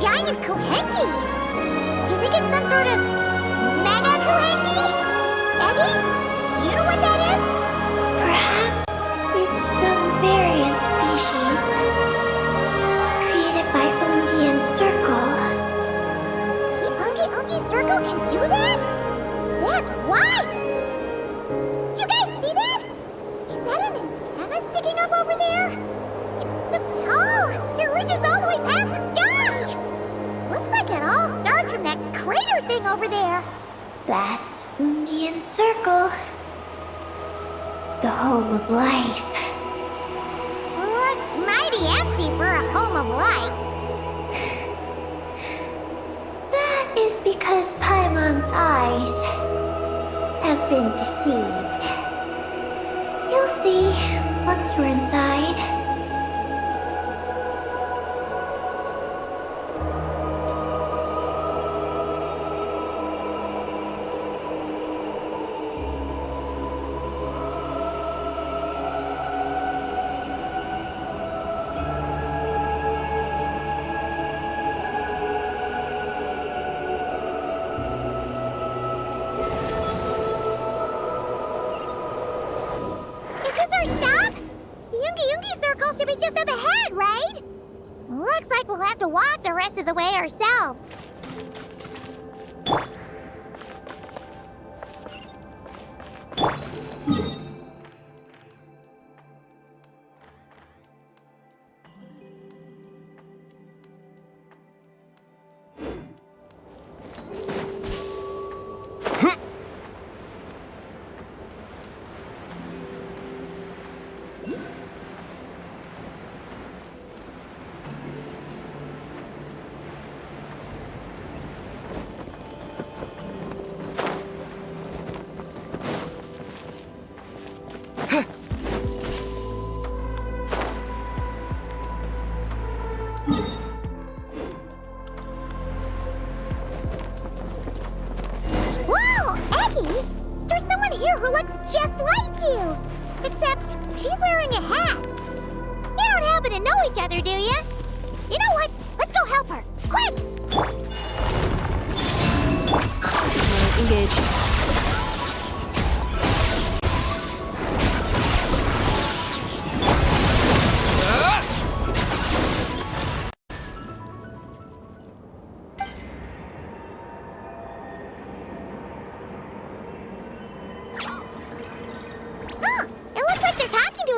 giant Kuhenki! You think it's some sort of mega Kuhenki? Eddie? Do you know what that is? Perhaps it's some variant species created by Ungian Circle. The Ungi Circle can do that? Yes, what? Do you guys see that? Is that an antenna sticking up over there? It's so tall! It reaches all the way past the sky! Looks like it all starts from that crater thing over there. That's Ungian Circle. The home of life. Looks mighty empty for a home of life. That is because Paimon's eyes have been deceived. You'll see once we're inside. Should be just up ahead, right? Looks like we'll have to walk the rest of the way ourselves. There's someone here who looks just like you! Except she's wearing a hat. You don't happen to know each other, do you? You know what? Let's go help her. Quick! Engage.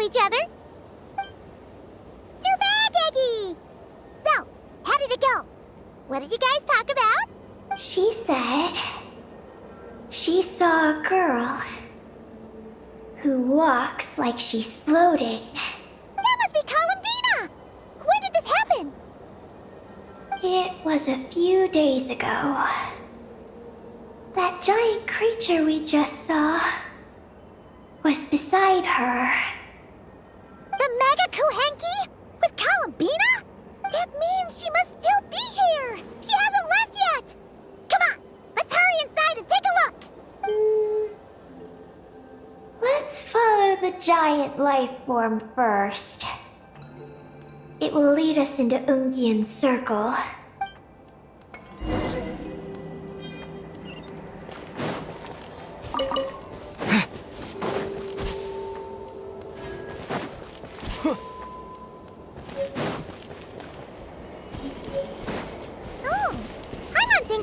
Each other. You're back, Eggy! So, how did it go? What did you guys talk about? She said she saw a girl who walks like she's floating. That must be Columbina! When did this happen? It was a few days ago. That giant creature we just saw was beside her. The Mega Kuhenki? With Columbina? That means she must still be here! She hasn't left yet! Come on, let's hurry inside and take a look! Let's follow the giant life form first. It will lead us into Ungian Circle.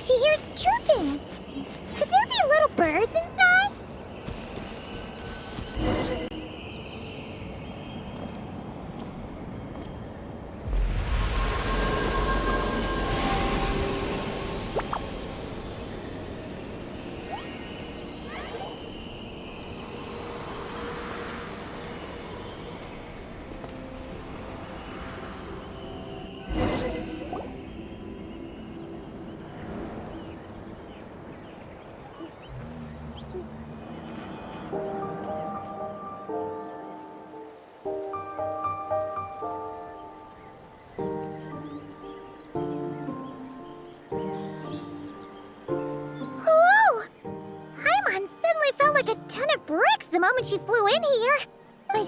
She hears chirping. Could there be little birds inside? Bricks the moment she flew in here. But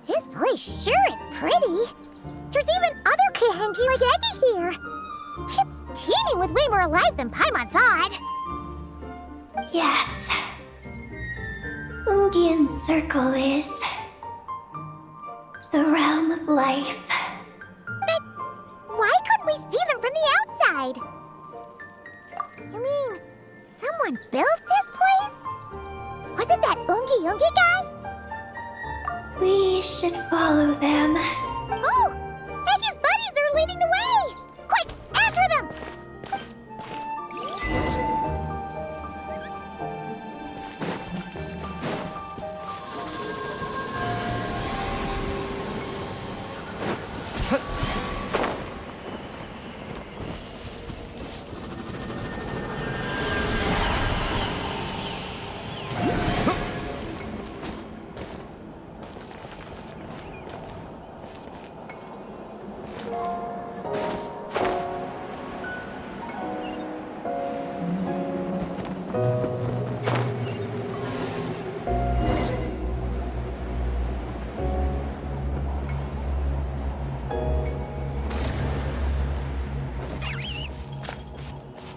this place sure is pretty. There's even other Kuhenki like Eggy here. It's teeming with way more alive than Paimon thought. Yes. Ungian Circle is the realm of life. But why couldn't we see them from the outside? I mean, someone built this place? Was it that Ungi guy? We should follow them. Oh! Eggy's buddies are leading the way! Quick, after them!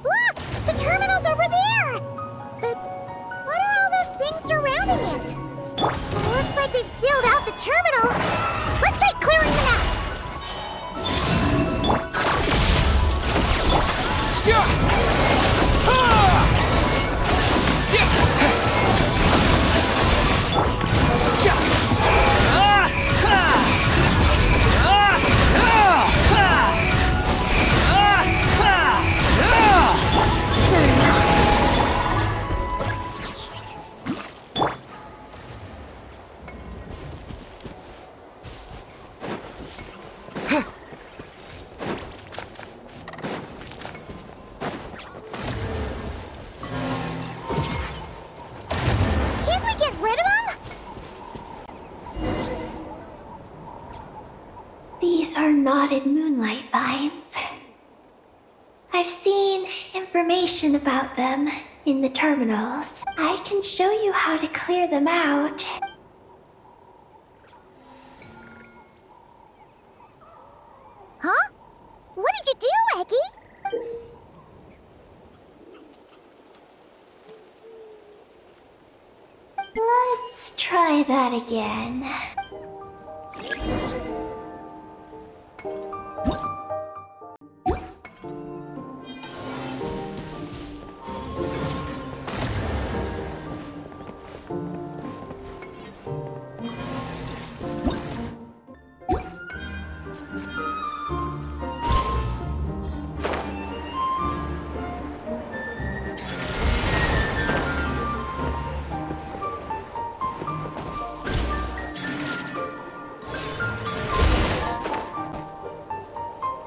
Look! The terminal's over there! But what are all those things surrounding it? Looks like they've sealed out the terminal. Let's try clearing them out! Can't we get rid of them? These are knotted moonlight vines. I've seen information about them in the terminals. I can show you how to clear them out. Huh? What did you do, Eggy? Let's try that again.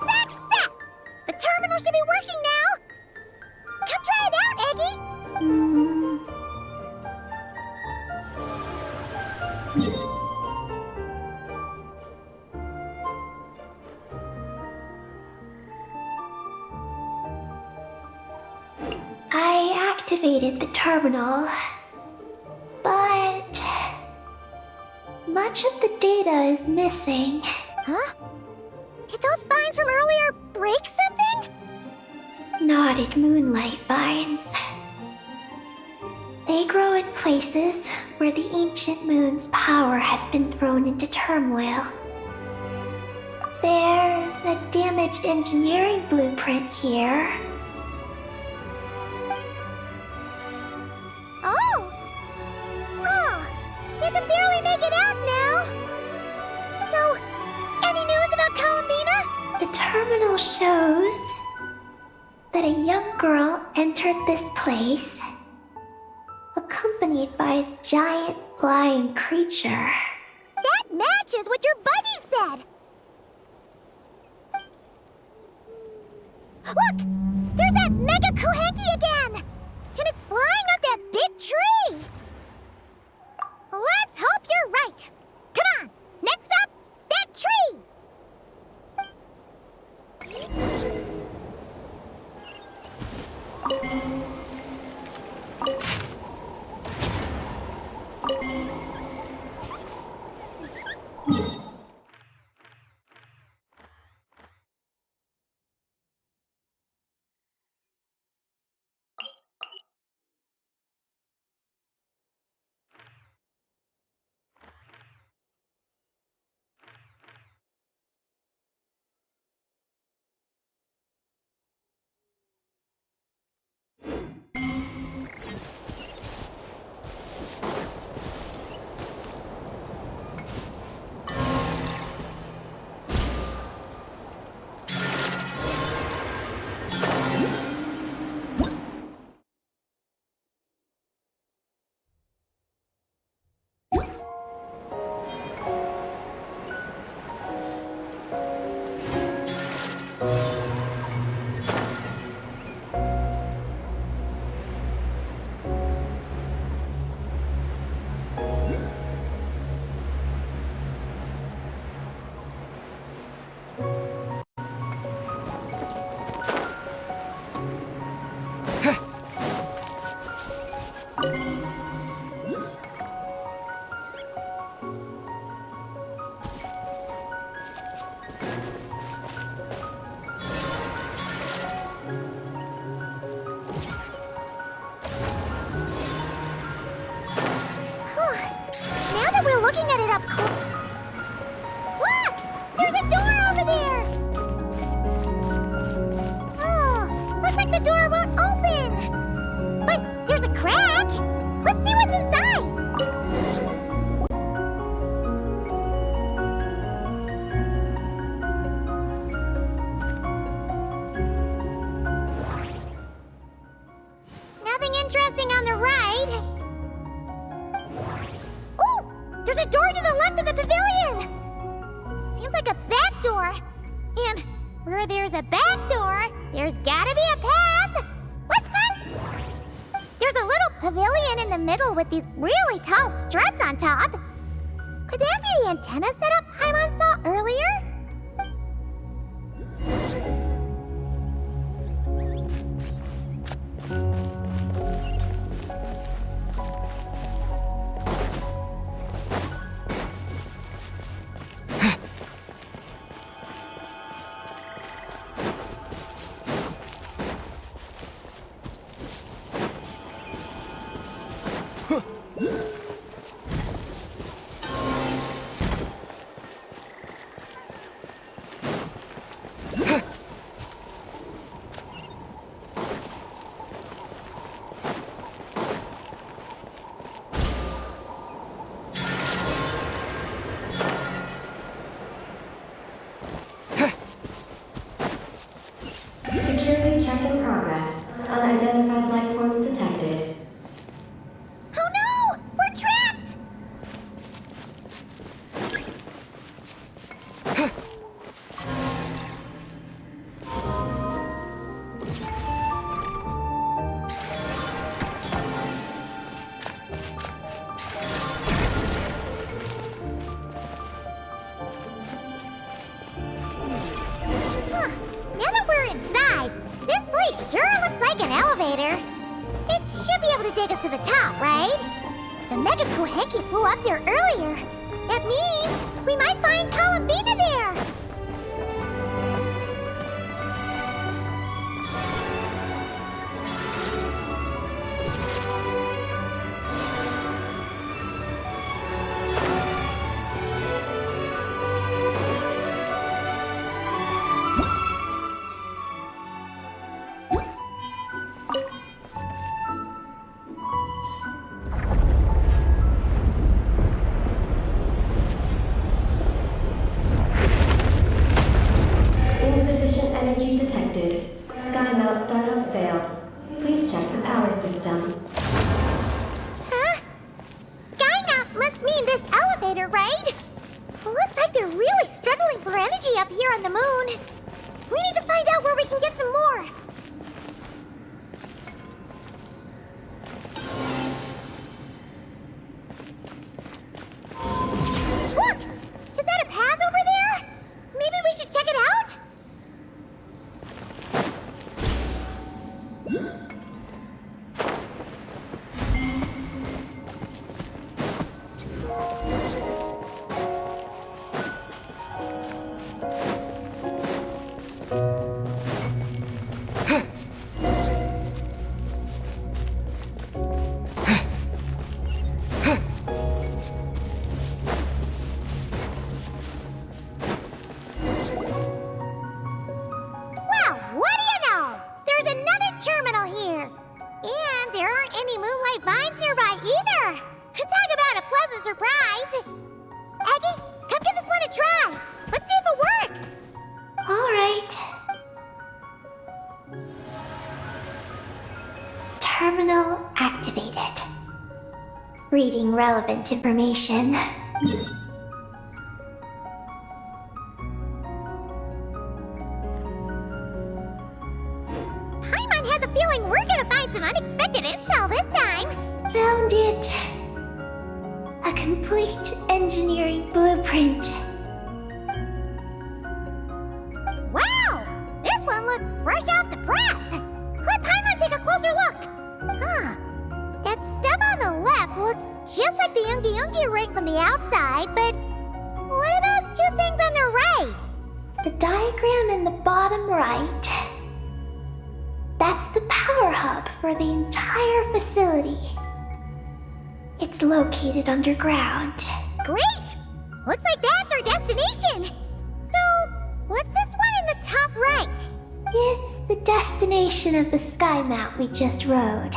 Success! The terminal should be working now! Come try it out, Eggy! I activated the terminal, but much of the data is missing. Huh? Did those vines from earlier break something? Knotted moonlight vines. They grow in places where the ancient moon's power has been thrown into turmoil. There's a damaged engineering blueprint here. Oh! Oh! You can barely make it out now! So, any news about Columbina? The terminal shows that a young girl entered this place, accompanied by a giant flying creature. That matches what your buddy said! Look! There's that Mega Kohenki again! And it's flying up that big tree! Let's hope you're right! Come on! Next up, that tree! Now that we're looking at it up close. Look! There's a door over there! Oh, looks like the door won't open! But there's a crack! Let's see what's inside! Nothing interesting on the right. Oh! There's a door to the left of the pavilion! Seems like a back door. And where there's a back door, there's gotta be a path! Let's go! There's a little pavilion in the middle with these really tall struts on top. Could that be the antenna setup Paimon saw earlier? Security check in progress. Unidentified life forms detected. Oh no! We're trapped! Huh. Now that we're inside, this place sure looks like an elevator. It should be able to take us to the top, right? The Mega Kohenki flew up there earlier. That means we might find Columbina there. Insufficient energy detected. Sky mount startup failed. Please check the power system. Huh? Skynaut must mean this elevator, right? Looks like they're really struggling for energy up here on the moon. We need to find out where we can get some more. Look! Is that a path over there? Maybe we should check it out? Well, what do you know? There's another terminal here. And there aren't any moonlight vines nearby either. Talk about a pleasant surprise. Aggie, come give this one a try. Let's see if it works. All right. Terminal activated. Reading relevant information. Paimon has a feeling we're gonna find some unexpected intel this time. Found it. A complete engineering blueprint. looks fresh off the press. Let Paimon take a closer look. Huh. That stuff on the left looks just like the Ungi ring from the outside, but what are those two things on the right? The diagram in the bottom right. That's the power hub for the entire facility. It's located underground. Great! Looks like that's our destination. So, what's this one in the top right? It's the destination of the sky mount we just rode.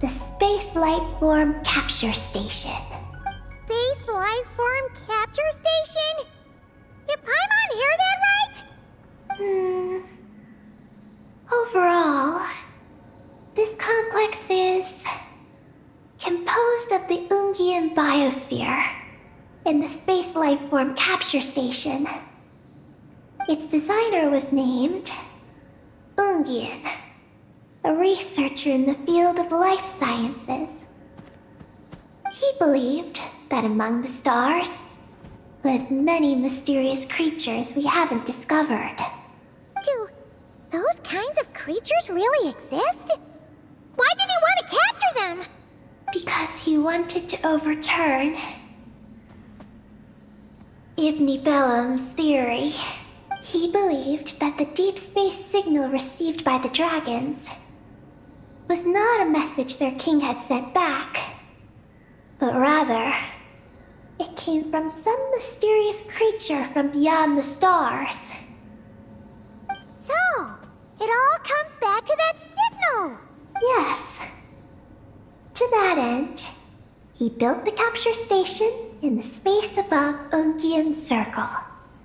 The Space Life Form Capture Station. Space Life Form Capture Station? Did Paimon hear that right? Overall, this complex is composed of the Ungian biosphere and the Space Life Form Capture Station. Its designer was named Ungian, a researcher in the field of life sciences. He believed that among the stars lived many mysterious creatures we haven't discovered. Do those kinds of creatures really exist? Why did he want to capture them? Because he wanted to overturn Ibn Bellum's theory. He believed that the deep space signal received by the dragons was not a message their king had sent back, but rather, it came from some mysterious creature from beyond the stars. So, it all comes back to that signal. Yes. To that end, he built the capture station in the space above Ungian Circle.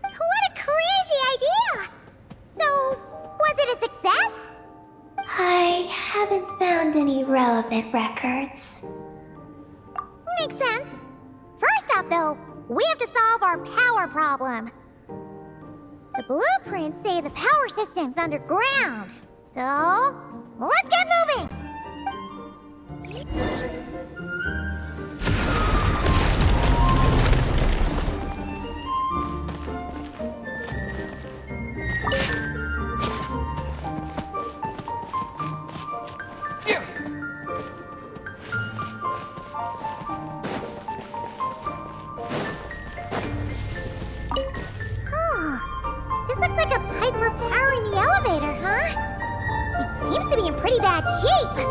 What a crazy idea! So, was it a success? I haven't found any relevant records. Makes sense. First off, though, we have to solve our power problem. The blueprints say the power system's underground. So, let's get moving! This looks like a pipe for powering the elevator, huh? It seems to be in pretty bad shape.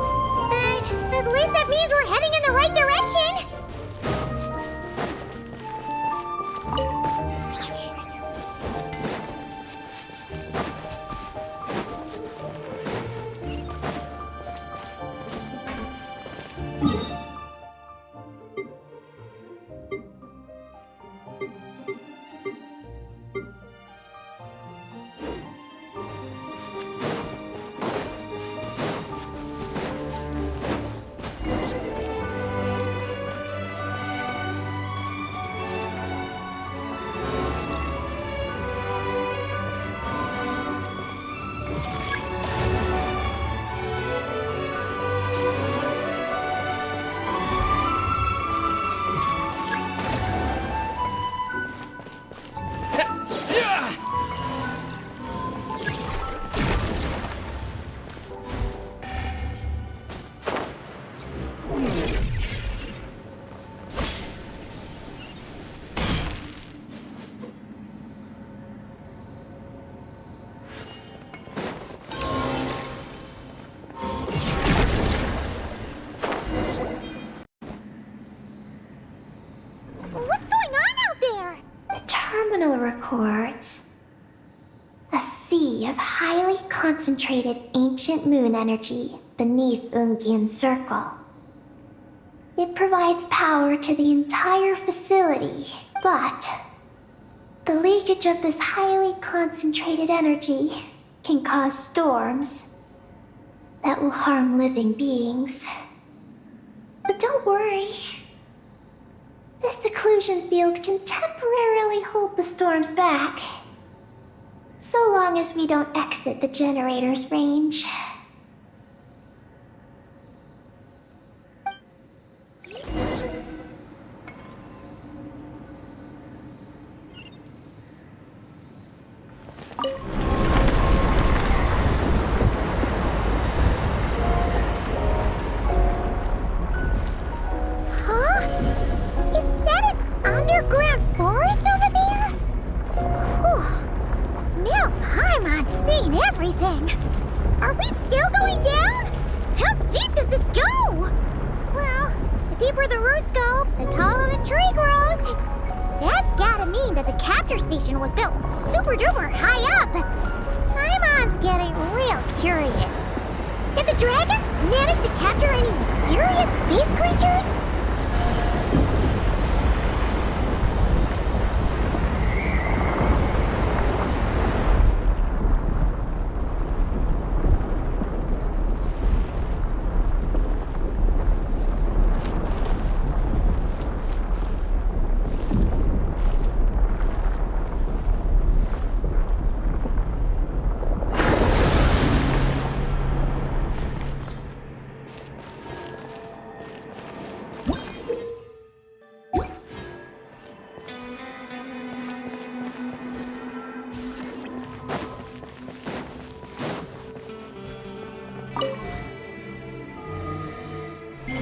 But at least that means we're heading in the right direction. What's going on out there? The terminal records a sea of highly concentrated ancient moon energy beneath Ungian Circle. It provides power to the entire facility, but the leakage of this highly concentrated energy can cause storms that will harm living beings. But don't worry. This seclusion field can temporarily hold the storms back, so long as we don't exit the generator's range. seen everything. Are we still going down? How deep does this go? Well, the deeper the roots go, the taller the tree grows. That's gotta mean that the capture station was built super duper high up. Paimon's getting real curious. Did the dragons manage to capture any mysterious space creatures?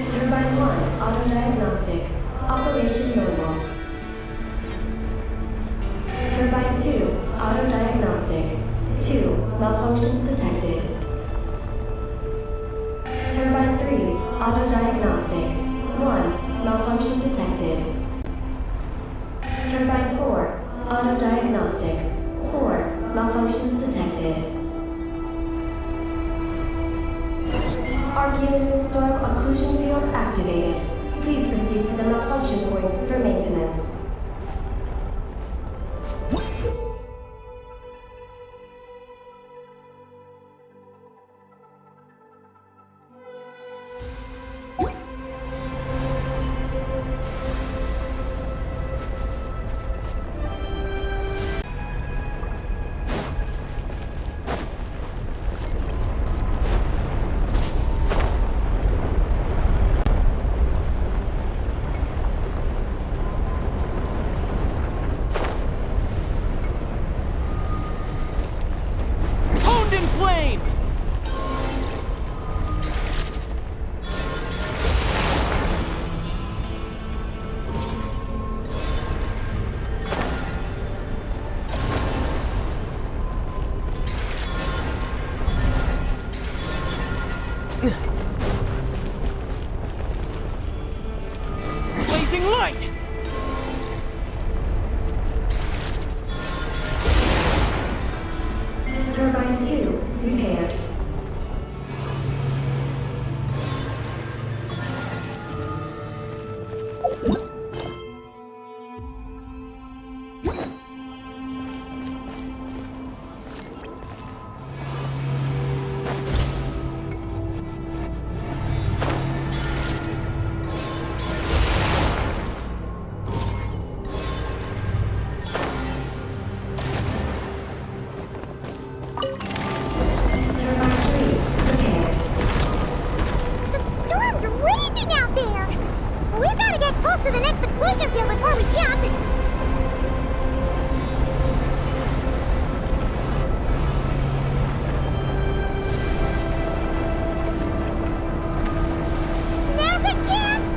Turbine 1, auto-diagnostic. Operation normal. Turbine 2, auto-diagnostic. 2, malfunctions detected. Turbine 3, auto-diagnostic. 1, malfunction detected. Turbine 4, auto-diagnostic. 4, malfunctions detected. Archaean storm occlusion field activated. Please proceed to the malfunction points for maintenance. Blazing light! Turbine 2, repaired. Turbine 3, repaired. The storm's raging out there! We've gotta get close to the next occlusion field before we jump! Now's our chance!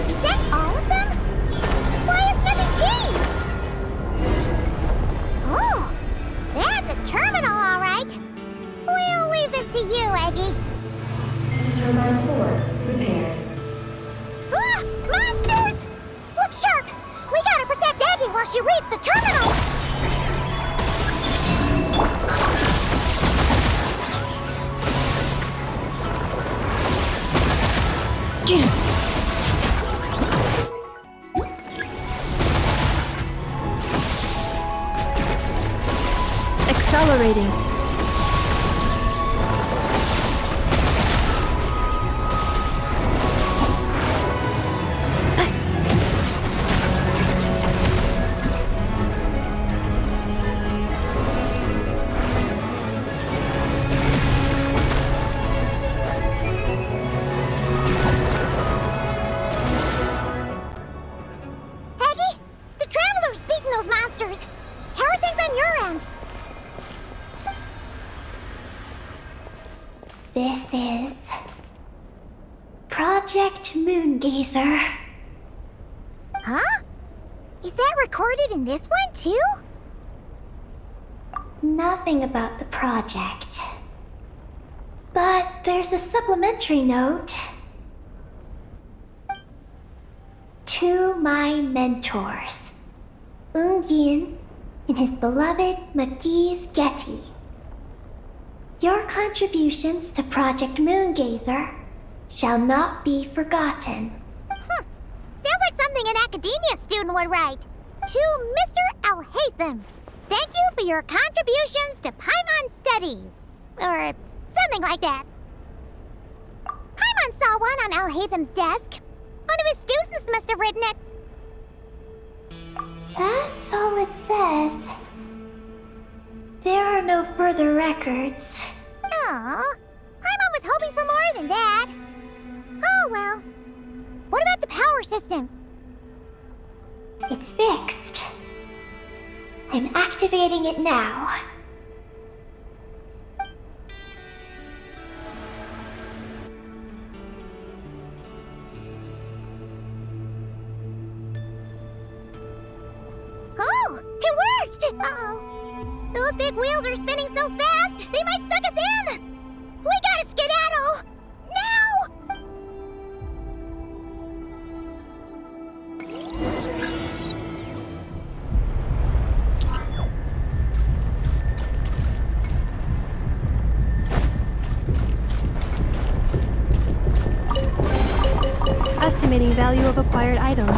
Is that all of them? Why has nothing changed? Oh, that's a terminal, all right. We'll leave this to you, Eggy. Turbine 4, repaired. Ah, monsters! Look sharp! We gotta protect Eggy while she reads the terminal! Accelerating. Peggy, the Traveler's beaten those monsters. How are things on your end? This is Project Moongazer. Huh? Is that recorded in this one, too? Nothing about the project. But there's a supplementary note. To my mentors, Yin and his beloved McGee's Getty. Your contributions to Project Moongazer shall not be forgotten. Sounds like something an academia student would write. To Mr. Alhaitham, thank you for your contributions to Paimon Studies. Or something like that. Paimon saw one on Alhaitham's desk. One of his students must have written it. That's all it says. There are no further records. Aw, Paimon was hoping for more than that. Oh well. What about the power system? It's fixed. I'm activating it now. Oh, it worked! Uh-oh. Those big wheels are spinning so fast, they might suck us in! We gotta skedaddle! Now! Estimating value of acquired items.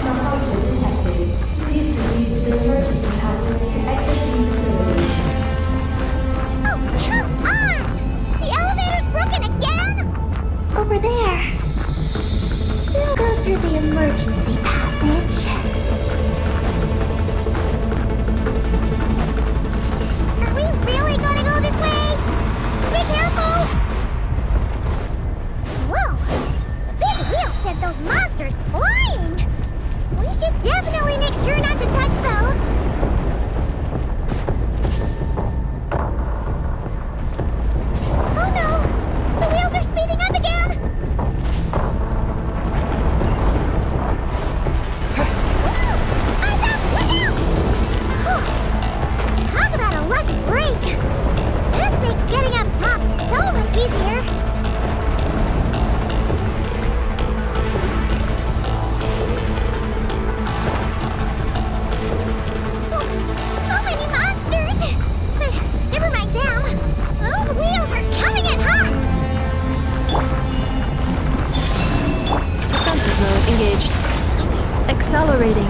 Malfunction detected. Please proceed to the emergency passage to exit the facility. Oh, come on! The elevator's broken again? Over there. We'll go through the emergency passage. Are we really gonna go this way? Be careful! Whoa! The big wheel sent those monsters flying! We should definitely make sure not to touch those. Oh no! The wheels are speeding up again! Whoa! Eyes up! Look out! Whew. Talk about a lucky break! This makes getting up top so much easier! So many monsters! But never mind them. Those wheels are coming in hot! Defensive mode engaged. Accelerating.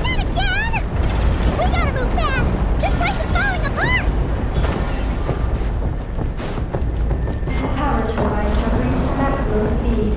Not again! We gotta move fast! This place is falling apart! Power turbines have reached maximum speed.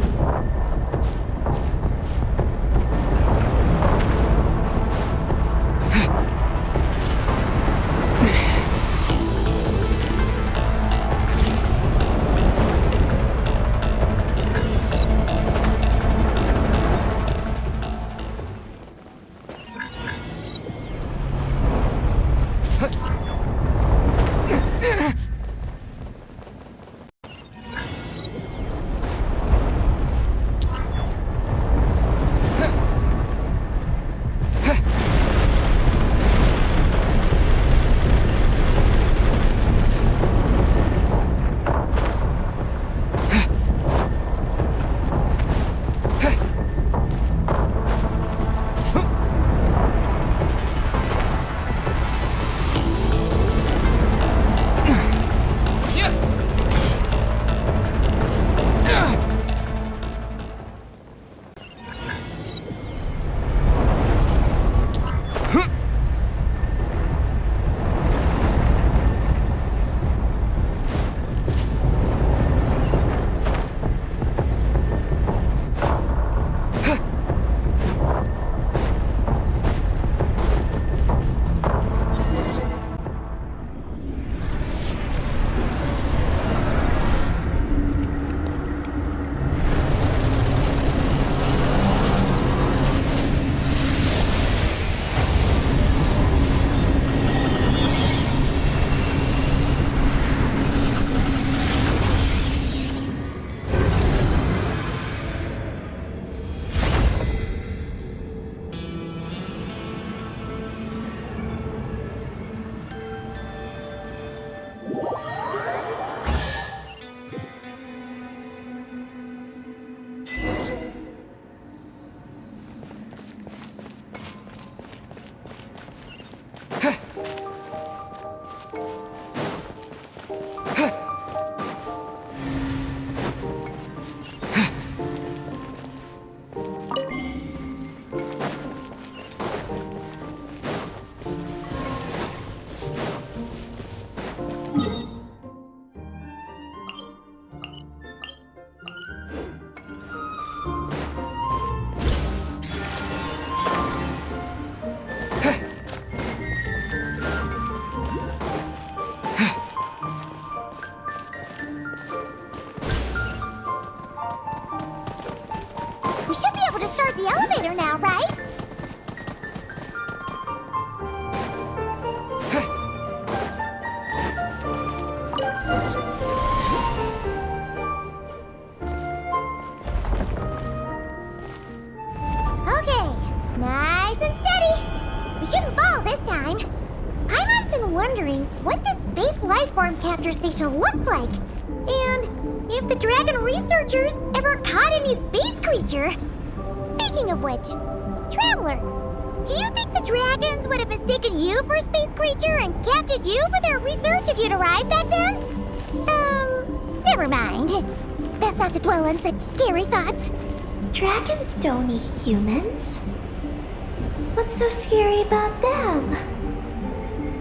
We should be able to start the elevator now, right? Okay, nice and steady. We shouldn't fall this time. Paimon's been wondering what this space lifeform capture station looks like. And if the dragon researchers ever caught any space creature. Speaking of which, Traveler, do you think the dragons would have mistaken you for a space creature and captured you for their research if you'd arrived back then? Never mind. Best not to dwell on such scary thoughts. Dragons don't eat humans. What's so scary about them?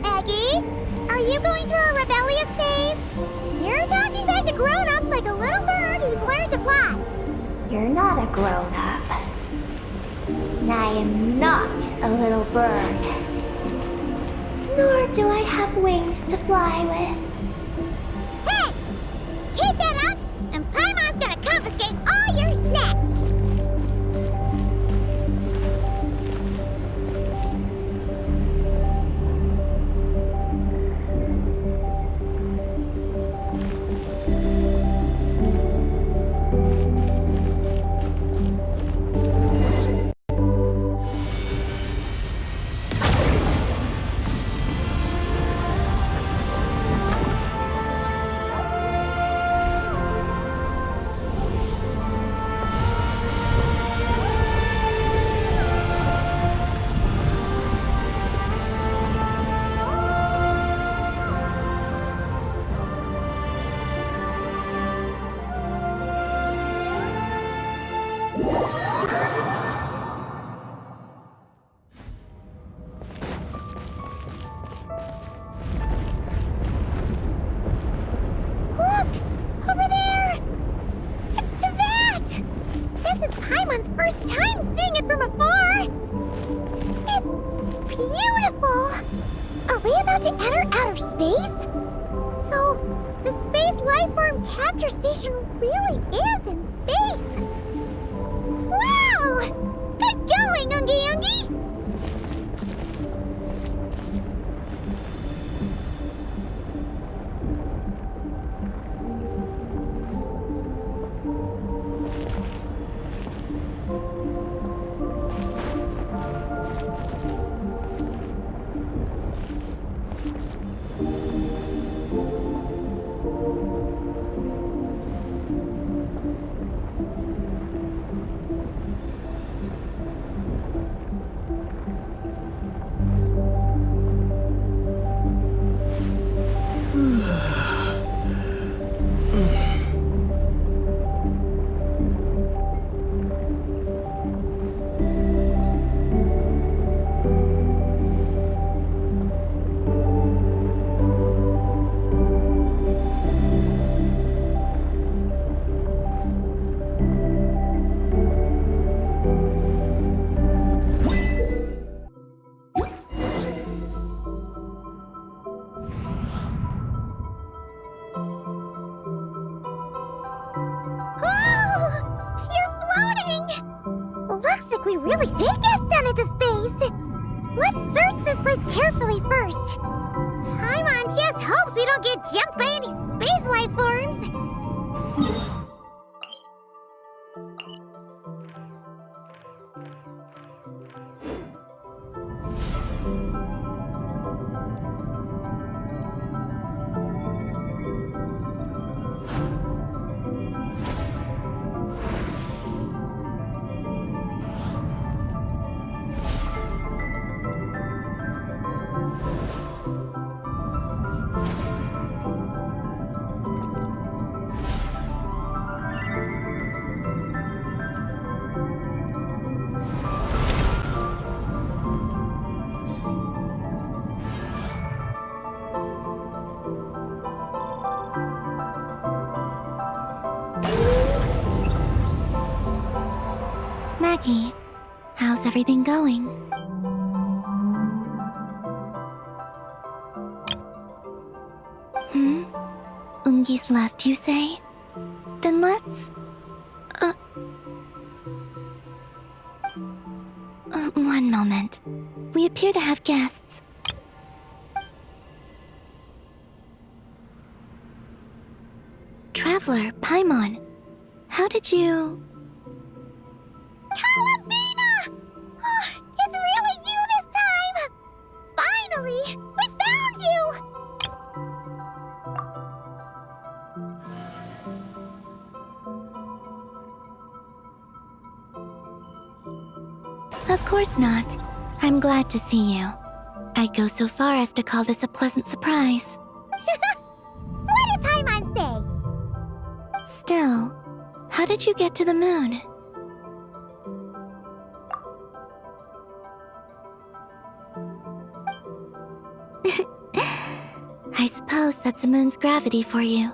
Aggie, are you going through a rebellious phase? You're talking back to grown-ups like a little bird who's learned to fly. You're not a grown-up. And I am not a little bird. Nor do I have wings to fly with. Hey! Keep that up, and Paimon's gonna confiscate all your snacks! Look! Over there! It's Teyvat! This is Paimon's first time seeing it from afar! It's beautiful! Are we about to enter outer space? So, the space lifeform capture station really is in space! Wow! Good going, Ungi Ungi! We really did get sent into space! Let's search this place carefully first. Paimon just hopes we don't get jumped by any space life forms. Maggie, how's everything going? Ungi's left, you say? Then let's... moment. We appear to have guests. Traveler, Paimon, how did you... Calabina! Oh, it's really you this time! Finally! We found you! Of course not. I'm glad to see you. I'd go so far as to call this a pleasant surprise. What did Paimon say? Still, how did you get to the moon? I suppose that's the moon's gravity for you.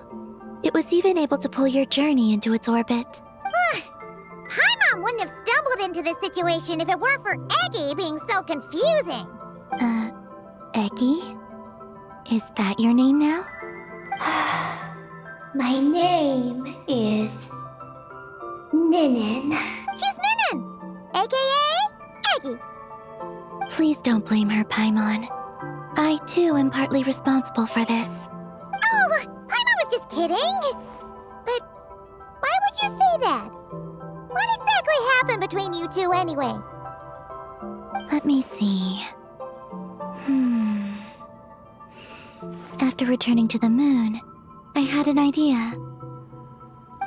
It was even able to pull your journey into its orbit. Paimon wouldn't have stumbled into this situation if it weren't for Eggy being so confusing. Eggy? Is that your name now? My name is... Ninin. She's Ninin, aka Eggy. Please don't blame her, Paimon. I, too, am partly responsible for this. Oh, Paimon was just kidding. But why would you say that? What exactly happened between you two anyway? Let me see. After returning to the moon, I had an idea.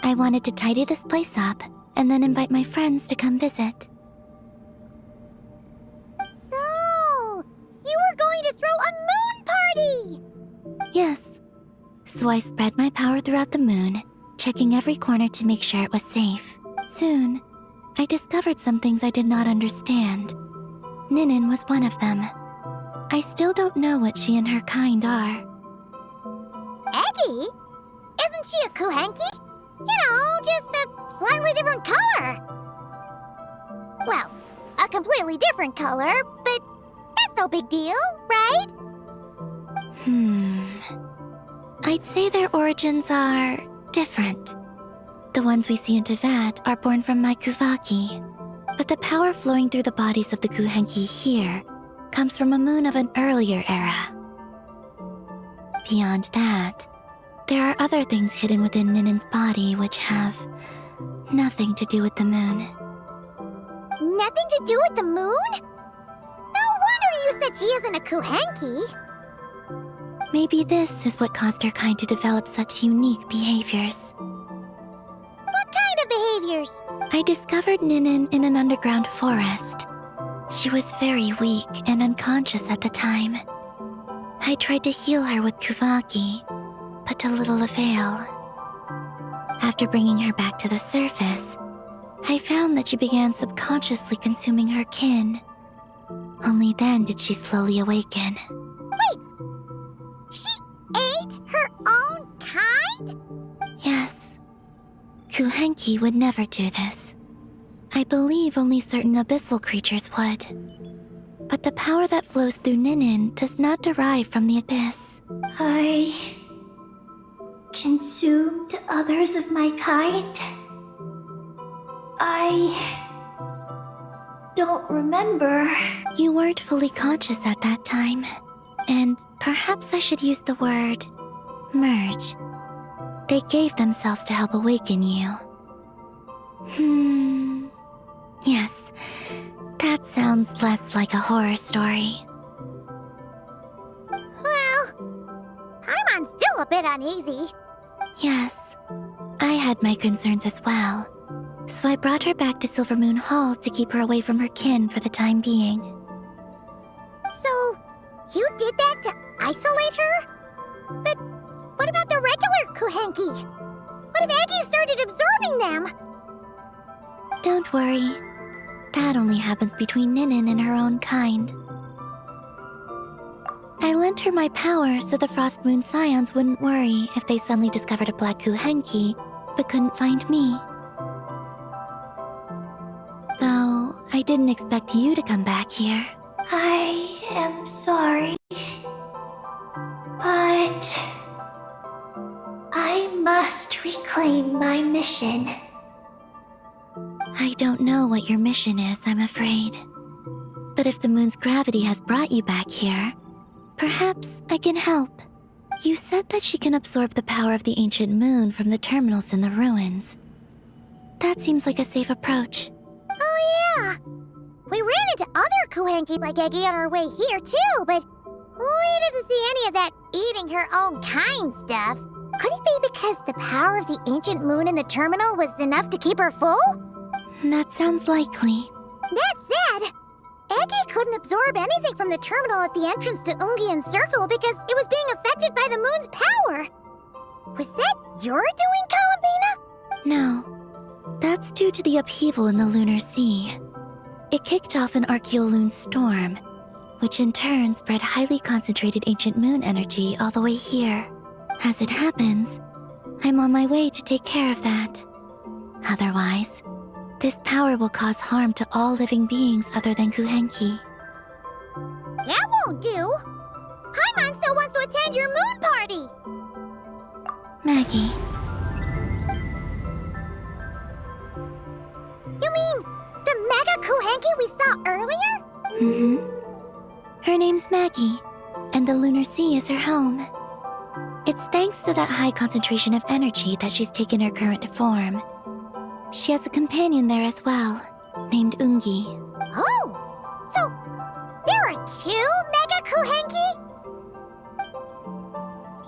I wanted to tidy this place up and then invite my friends to come visit. So, you were going to throw a moon party! Yes. So I spread my power throughout the moon, checking every corner to make sure it was safe. Soon, I discovered some things I did not understand. Ninin was one of them. I still don't know what she and her kind are. Eggy? Isn't she a Kuhenki? You know, just a slightly different color. Well, a completely different color, but that's no big deal, right? I'd say their origins are different. The ones we see in Tevat are born from my Kuvaki, but the power flowing through the bodies of the Kuhenki here comes from a moon of an earlier era. Beyond that, there are other things hidden within Ninin's body which have nothing to do with the moon. Nothing to do with the moon? No wonder you said she isn't a Kuhenki. Maybe this is what caused her kind to develop such unique behaviors. What kind of behaviors? I discovered Ninin in an underground forest. She was very weak and unconscious at the time. I tried to heal her with Kuvaki, but to little avail. After bringing her back to the surface, I found that she began subconsciously consuming her kin. Only then did she slowly awaken. Wait! She ate her own kind? Yes. Kuhenki would never do this. I believe only certain abyssal creatures would. But the power that flows through Ninin does not derive from the abyss. I consumed others of my kind? I don't remember. You weren't fully conscious at that time, and perhaps I should use the word merge. They gave themselves to help awaken you. Yes, that sounds less like a horror story. Well, Paimon's still a bit uneasy. Yes, I had my concerns as well. So I brought her back to Silvermoon Hall to keep her away from her kin for the time being. So, you did that to isolate her? But what about the regular Kuhenki? What if Aggie started absorbing them? Don't worry. That only happens between Ninin and her own kind. I lent her my power so the Frost Moon Scions wouldn't worry if they suddenly discovered a black Kuhenki, but couldn't find me. Though, I didn't expect you to come back here. I am sorry. But... I must reclaim my mission. I don't know what your mission is, I'm afraid. But if the moon's gravity has brought you back here, perhaps I can help. You said that she can absorb the power of the ancient moon from the terminals in the ruins. That seems like a safe approach. Oh yeah! We ran into other Kuhenki like Eggy on our way here too, but we didn't see any of that eating her own kind stuff. Could it be because the power of the ancient moon in the terminal was enough to keep her full? That sounds likely. That said, Eggy couldn't absorb anything from the terminal at the entrance to Ungian Circle because it was being affected by the moon's power. Was that your doing, Columbina? No. That's due to the upheaval in the lunar sea. It kicked off an Archeoloon storm, which in turn spread highly concentrated ancient moon energy all the way here. As it happens, I'm on my way to take care of that. Otherwise, this power will cause harm to all living beings other than Kuhenki. That won't do! Paimon still wants to attend your moon party! Maggie. You mean the Mega Kuhenki we saw earlier? Mm-hmm. Her name's Maggie, and the lunar sea is her home. It's thanks to that high concentration of energy that she's taken her current form. She has a companion there as well, named Ungi. Oh! So, there are 2 Mega Kuhenki?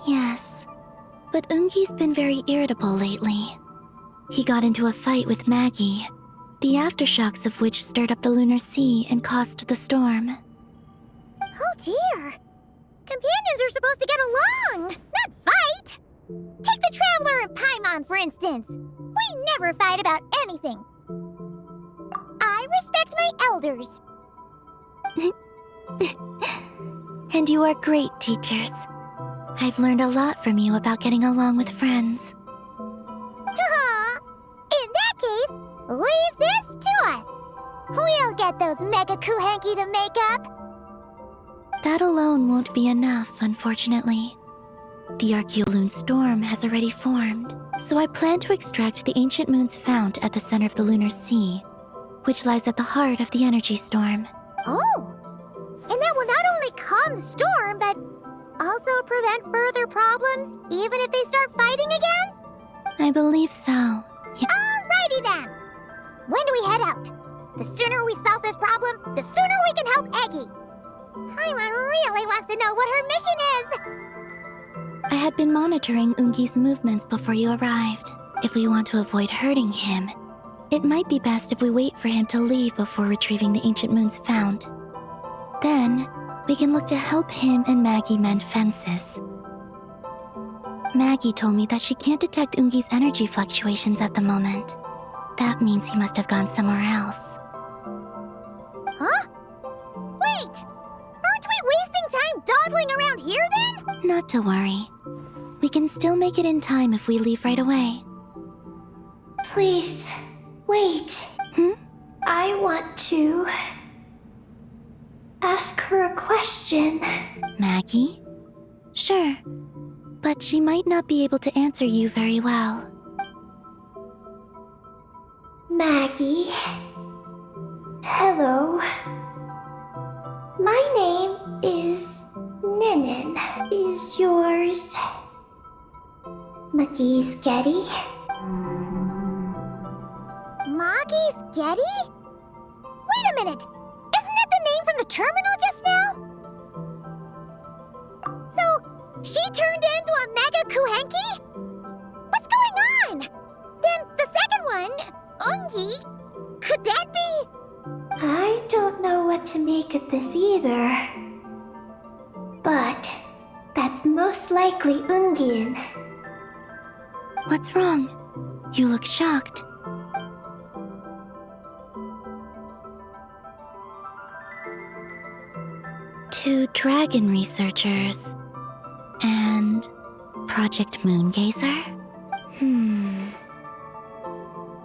Yes, but Ungi's been very irritable lately. He got into a fight with Maggie, the aftershocks of which stirred up the lunar sea and caused the storm. Oh dear. Companions are supposed to get along, not fight. Take the Traveler and Paimon, for instance. We never fight about anything. I respect my elders. And you are great teachers. I've learned a lot from you about getting along with friends. In that case, leave this to us. We'll get those Mega Kuhenki to make up. That alone won't be enough, unfortunately. The Archeoloon storm has already formed, so I plan to extract the ancient moon's fount at the center of the lunar sea, which lies at the heart of the energy storm. Oh! And that will not only calm the storm, but also prevent further problems, even if they start fighting again? I believe so. Alrighty then! When do we head out? The sooner we solve this problem, the sooner we can help Eggy. Paimon really wants to know what her mission is! I had been monitoring Ungi's movements before you arrived. If we want to avoid hurting him, it might be best if we wait for him to leave before retrieving the ancient moon's fount. Then, we can look to help him and Maggie mend fences. Maggie told me that she can't detect Ungi's energy fluctuations at the moment. That means he must have gone somewhere else. Huh? Wait! Aren't we wasting time dawdling around here then? Not to worry. We can still make it in time if we leave right away. Please, wait. I want to ask her a question. Maggie? Sure, but she might not be able to answer you very well. Maggie. Hello. My name is Ninin. Is yours Maggie's Getty? Maggie's Getty? Wait a minute! Isn't that the name from the terminal just now? So, she turned into a Mega Kuhenki? What's going on? Then the second one, Ungi, could that be? I don't know what to make of this either. But that's most likely Ungian. What's wrong? You look shocked. Two dragon researchers and Project Moongazer?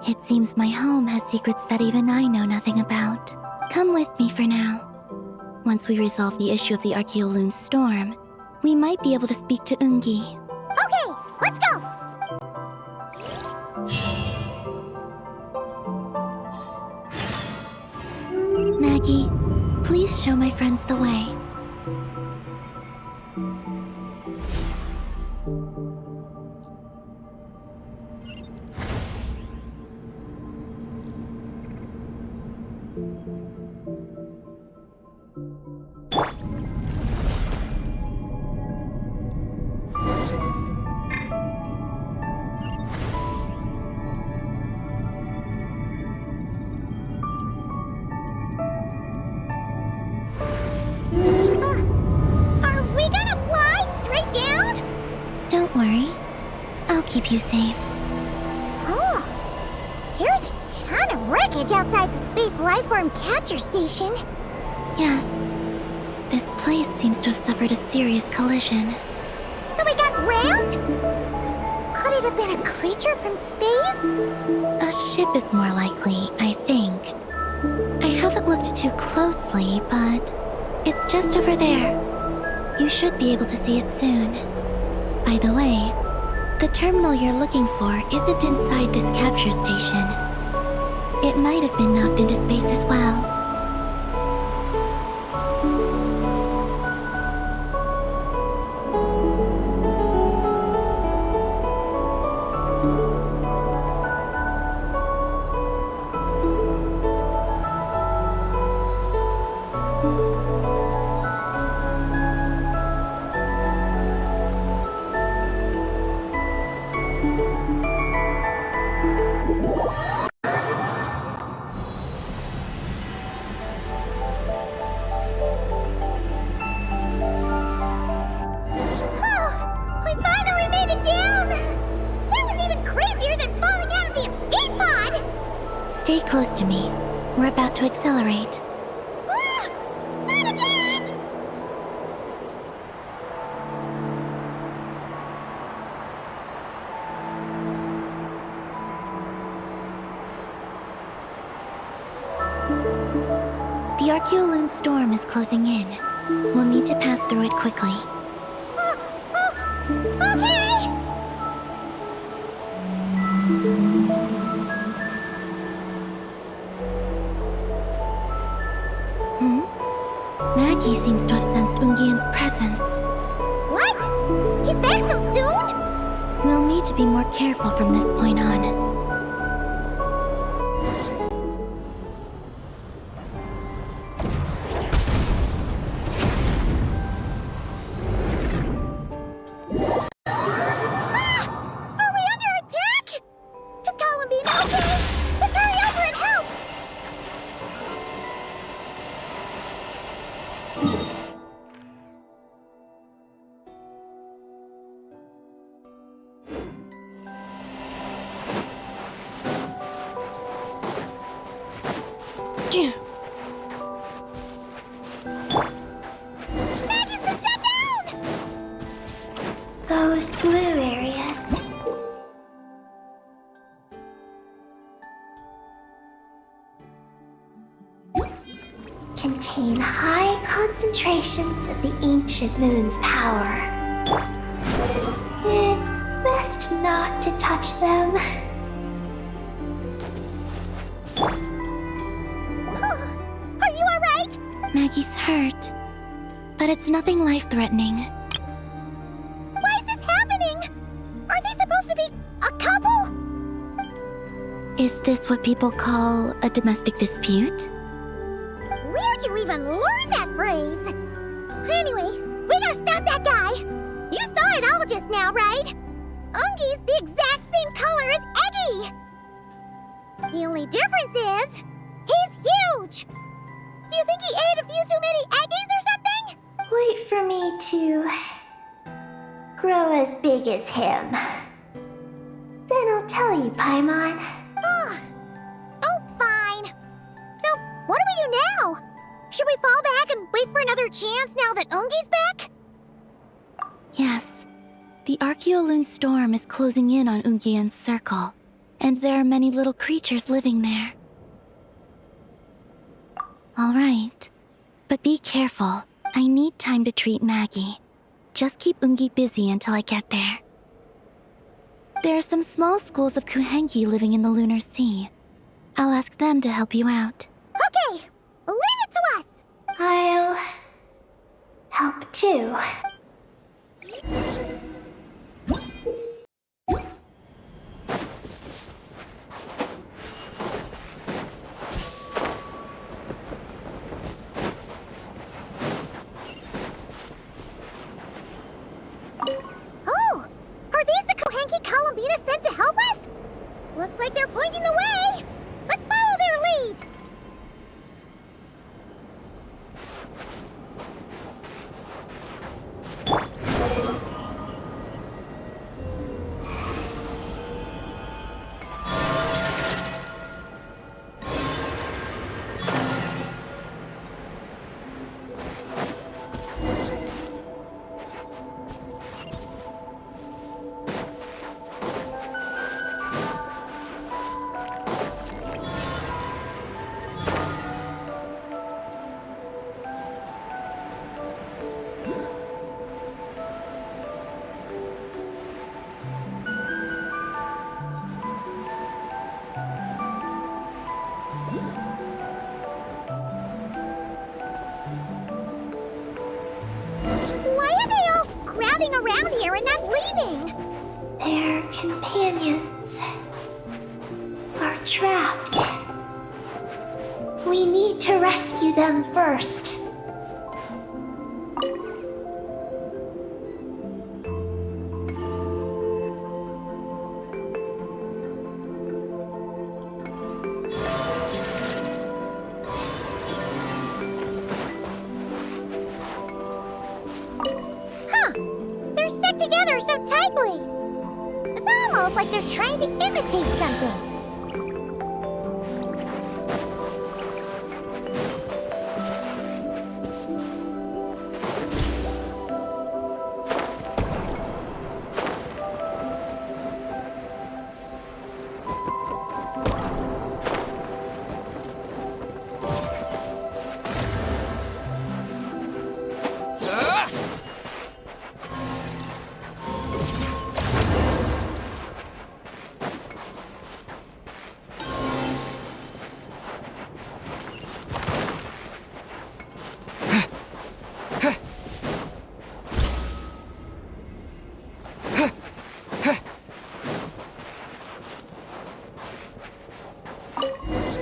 It seems my home has secrets that even I know nothing about. Come with me for now. Once we resolve the issue of the Archeoloon storm, we might be able to speak to Ungi. Okay, let's go! Maggie, Please show my friends the way. Are we gonna fly straight down? Don't worry. I'll keep you safe. Oh, here's a ton of wreckage outside the Space Lifeform Capture Station. Yes. This place seems to have suffered a serious collision. So we got rammed? Could it have been a creature from space? A ship is more likely, I think. I haven't looked too closely, but it's just over there. You should be able to see it soon. By the way, the terminal you're looking for isn't inside this capture station. It might have been knocked into space as well. Oh, we finally made it down! That was even crazier than falling out of the escape pod! Stay close to me. We're about to accelerate. Ah, not again! The Archeoloon storm is closing in. We'll need to pass through it quickly. Okay! Maggie seems to have sensed Ungian's presence. What? He's back so soon? We'll need to be more careful from this point on. Are we under attack? Is Columbine okay? Let's hurry over and help! Maggie's been shut down! Those blue areas. Contain high concentrations of the ancient moon's power. It's best not to touch them. Are you alright? Maggie's hurt, but it's nothing life-threatening. Why is this happening? Are they supposed to be a couple? Is this what people call a domestic dispute? Where'd you even learn that phrase? Anyway, we gotta stop that guy. You saw it all just now, right? Ungi's the exact same color as Eggy. The only difference is, he's huge. Do you think he ate a few too many Eggies or something? Wait for me to grow as big as him. Then I'll tell you, Paimon. Ugh. Oh, fine. So, what do we do now? Should we fall back and wait for another chance now that Ungi's back? Yes. The Archeoloon storm is closing in on Ungian's circle, and there are many little creatures living there. All right. But be careful. I need time to treat Maggie. Just keep Ungi busy until I get there. There are some small schools of Kuhengi living in the Lunar Sea. I'll ask them to help you out. Okay, leave it to us. too. Oh! Are these the Kohenki Kawabita sent to help us? Looks like they're pointing the way! Let's follow their lead! Why are they all crowding around here and not leaving? Their companions are trapped. We need to rescue them first. Huh. They're stuck together so tightly. It's almost like they're trying to imitate something.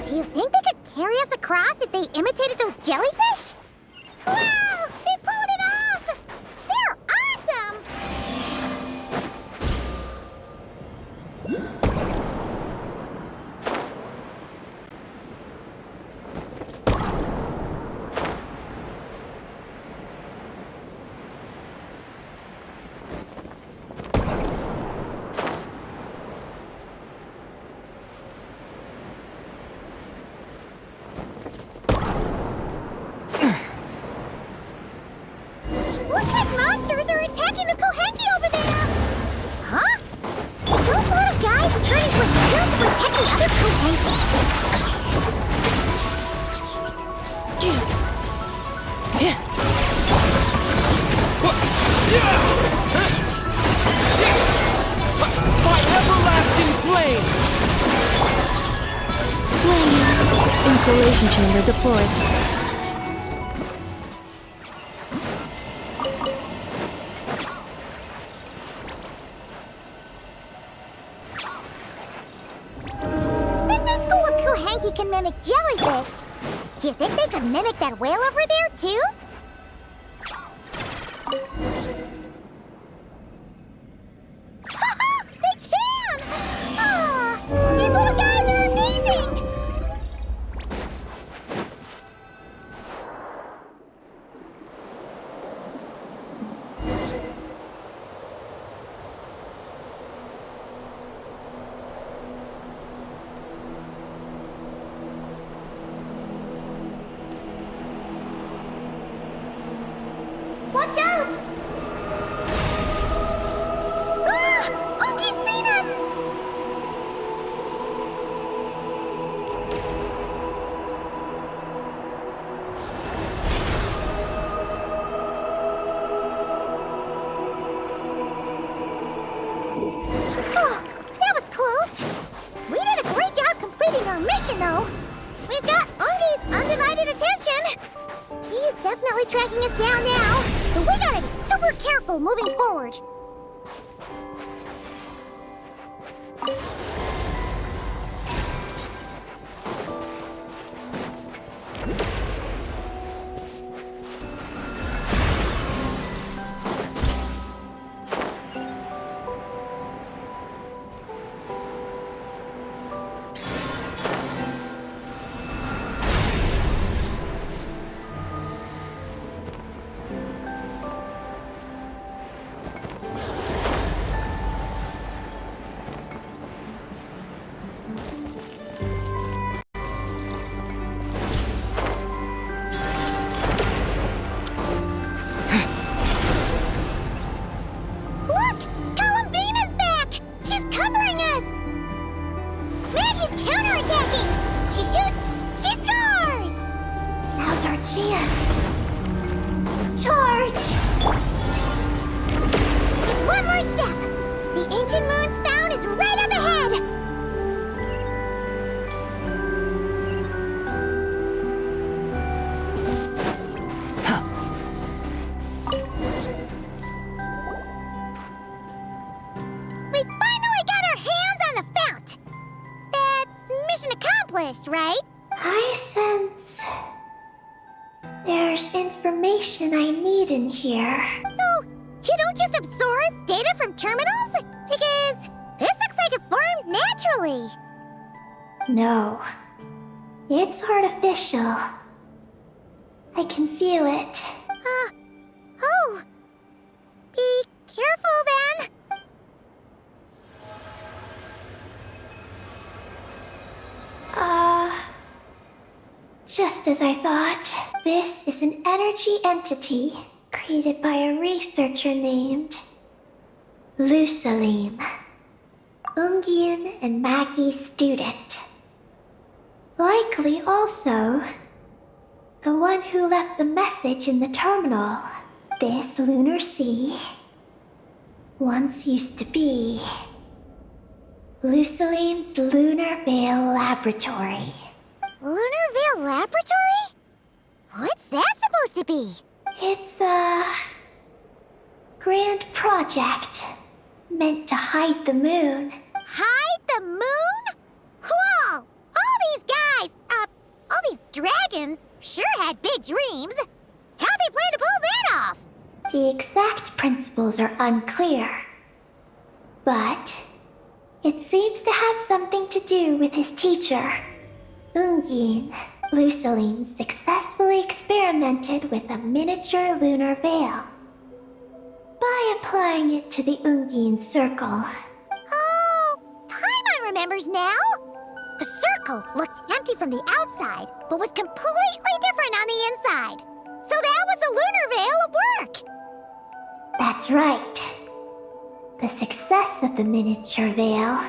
Do you think they could carry us across if they imitated those jellyfish? Wow! They pulled it off! They're awesome! Looks like monsters are attacking the Kohenki over there! Huh? Those little guys are turning into a shield to protect the other Kohenki? My everlasting flame! Installation chamber deployed. Since this school of Kohenki can mimic jellyfish, do you think they could mimic that whale over there, too? Haha! They can! Ah, these little guys are amazing! Watch out! Ah! Ogi's seen us! Oh, that was close. We did a great job completing our mission, though. We've got Ungi's undivided attention. He's definitely tracking us down now. but we gotta be super careful moving forward. Right? I sense there's information I need in here. So, you don't just absorb data from terminals? Because this looks like it formed naturally. No, it's artificial. I can feel it. Oh. Be careful then. Just as I thought. This is an energy entity created by a researcher named Lusalim, Ungian and Maggie's student. Likely also the one who left the message in the terminal. This lunar sea once used to be Lusalim's Lunar Veil Laboratory. Lunar Veil Laboratory? What's that supposed to be? It's a grand project meant to hide the moon. Hide the moon? Whoa! All these guys, all these dragons sure had big dreams. How'd they plan to pull that off? The exact principles are unclear, but it seems to have something to do with his teacher, Ungin. Lusalim successfully experimented with a miniature lunar veil by applying it to the Ungin circle. Oh, Paimon remembers now. The circle looked empty from the outside, but was completely different on the inside. So that was the lunar veil at work. That's right. The success of the miniature veil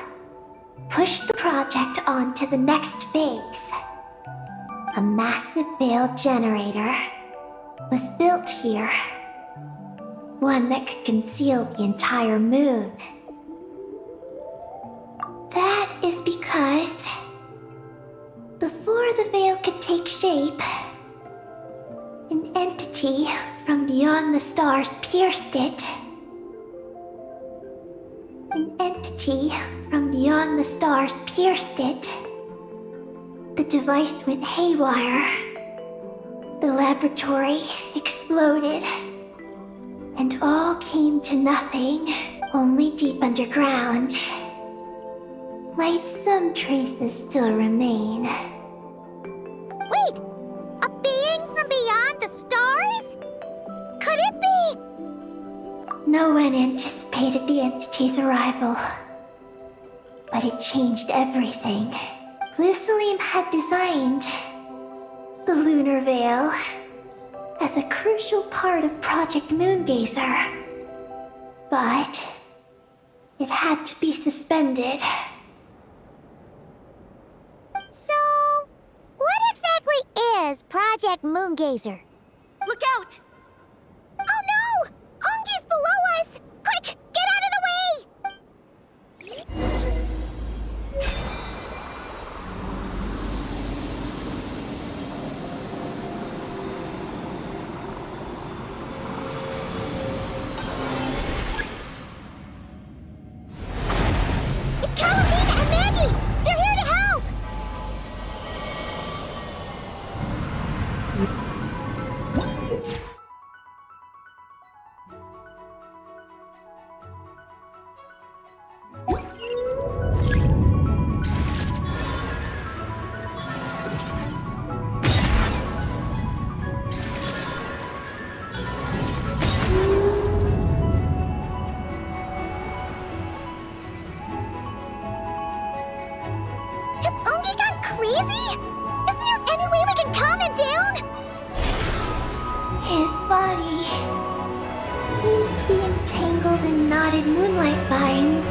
pushed the project on to the next phase. A massive veil generator was built here. One that could conceal the entire moon. That is because before the veil could take shape, an entity from beyond the stars pierced it. An entity from beyond the stars pierced it. The device went haywire. The laboratory exploded. And all came to nothing, only deep underground. Might some traces still remain? Wait, a being from beyond the stars? Could it be? No one anticipated the entity's arrival. But it changed everything. Lusalim had designed the lunar veil as a crucial part of Project Moongazer. But it had to be suspended. So, what exactly is Project Moongazer? Look out! Oh no! Ungi's below us! Quick, get out of the way! His body seems to be entangled in knotted moonlight vines.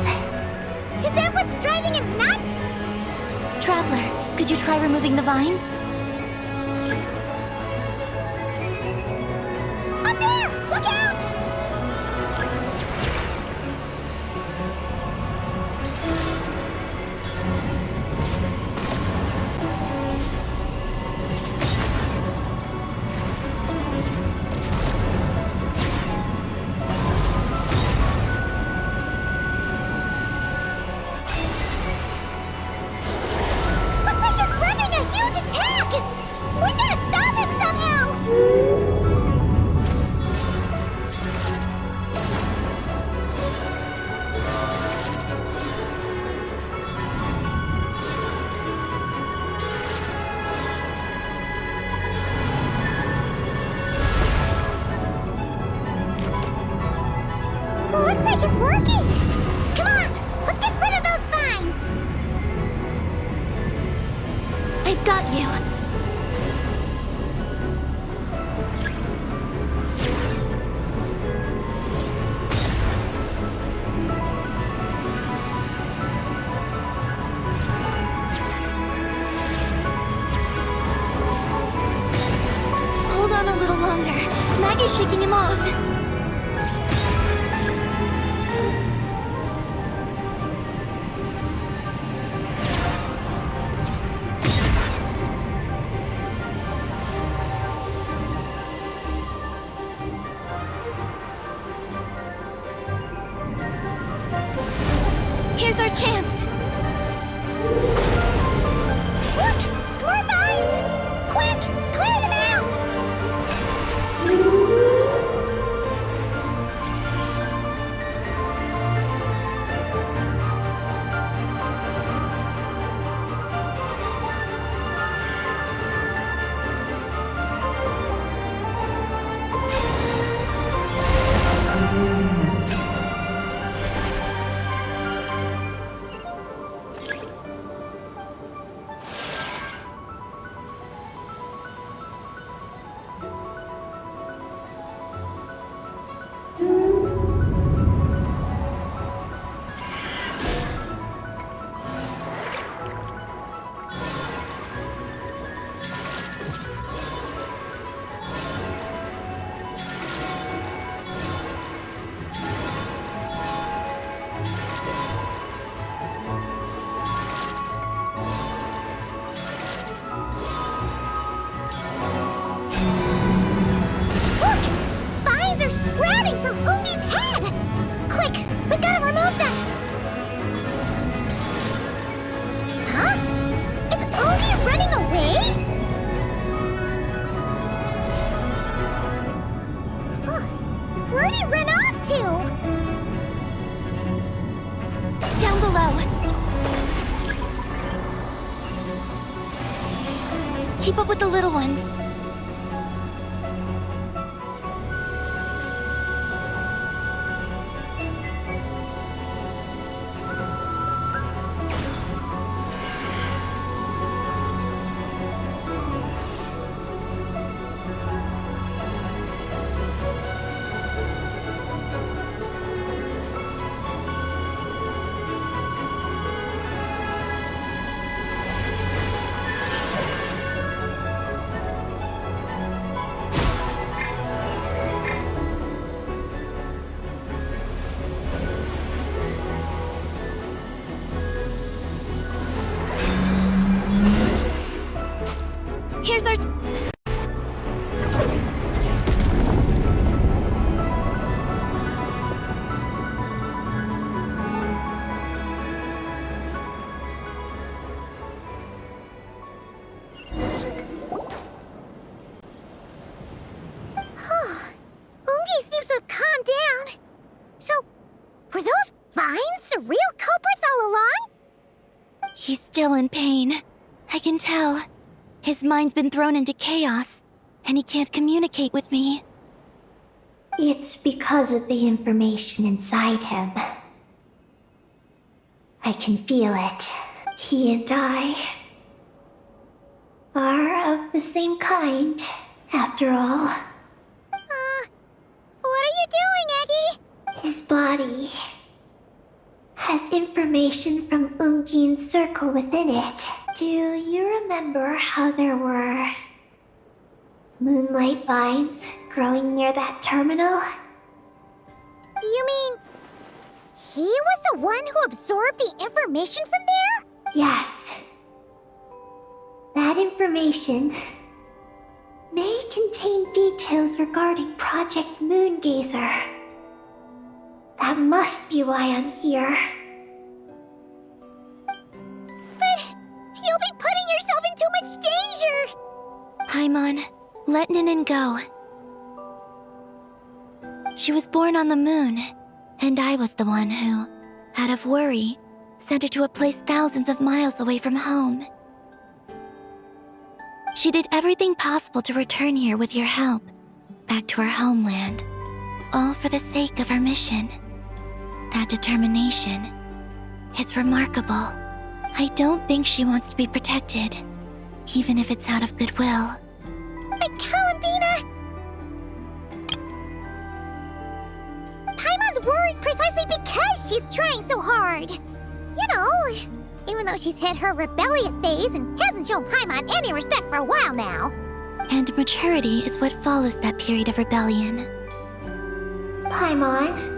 Is that what's driving him nuts? Traveler, could you try removing the vines? Up there! Look out! Looks like he's running a huge attack! We gotta stop him somehow! Looks like it's working! Come on! Let's get rid of those vines! I've got you. Hold on a little longer. Maggie's shaking him off. Here's our chance. Look! More vines! Quick! Clear them out! Look! Vines are sprouting from Umi's head! Quick! We gotta remove them! Huh? Is Umi running away? Where'd he run off to? Down below. Keep up with the little ones. Here's our... Ungi seems to have calmed down. So, were those vines the real culprits all along? He's still in pain. I can tell. His mind's been thrown into chaos, and he can't communicate with me. It's because of the information inside him. I can feel it. He and I are of the same kind, after all. body has information from Ungin's circle within it. Do you remember how there were moonlight vines growing near that terminal? You mean he was the one who absorbed the information from there? Yes. That information may contain details regarding Project Moongazer. That must be why I'm here. But you'll be putting yourself in too much danger! Paimon, let Ninin go. She was born on the moon, and I was the one who, out of worry, sent her to a place thousands of miles away from home. She did everything possible to return here with your help, back to her homeland, all for the sake of her mission. That determination, it's remarkable. I don't think she wants to be protected, even if it's out of goodwill. But Columbina... Paimon's worried precisely because she's trying so hard. You know, even though she's hit her rebellious phase and hasn't shown Paimon any respect for a while now. And maturity is what follows that period of rebellion. Paimon,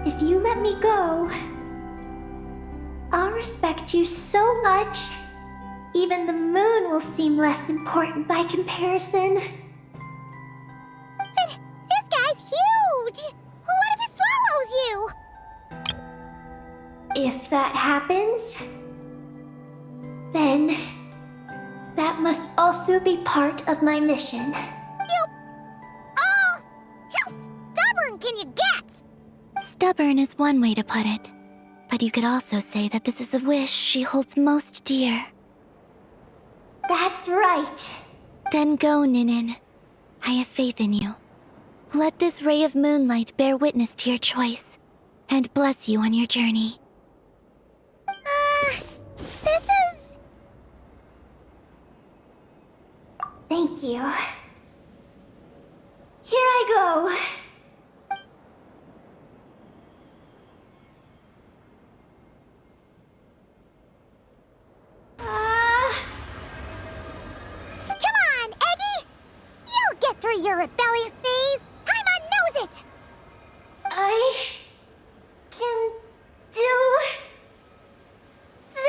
if you let me go, I'll respect you so much, even the moon will seem less important by comparison. But this guy's huge! What if it swallows you? If that happens, then that must also be part of my mission. Oh! How stubborn can you get? Stubborn is one way to put it, but you could also say that this is a wish she holds most dear. That's right. Then go, Ninin. I have faith in you. Let this ray of moonlight bear witness to your choice, and bless you on your journey. This is... Thank you. Here I go. Come on, Eggy! You'll get through your rebellious phase! Paimon knows it! I can do the...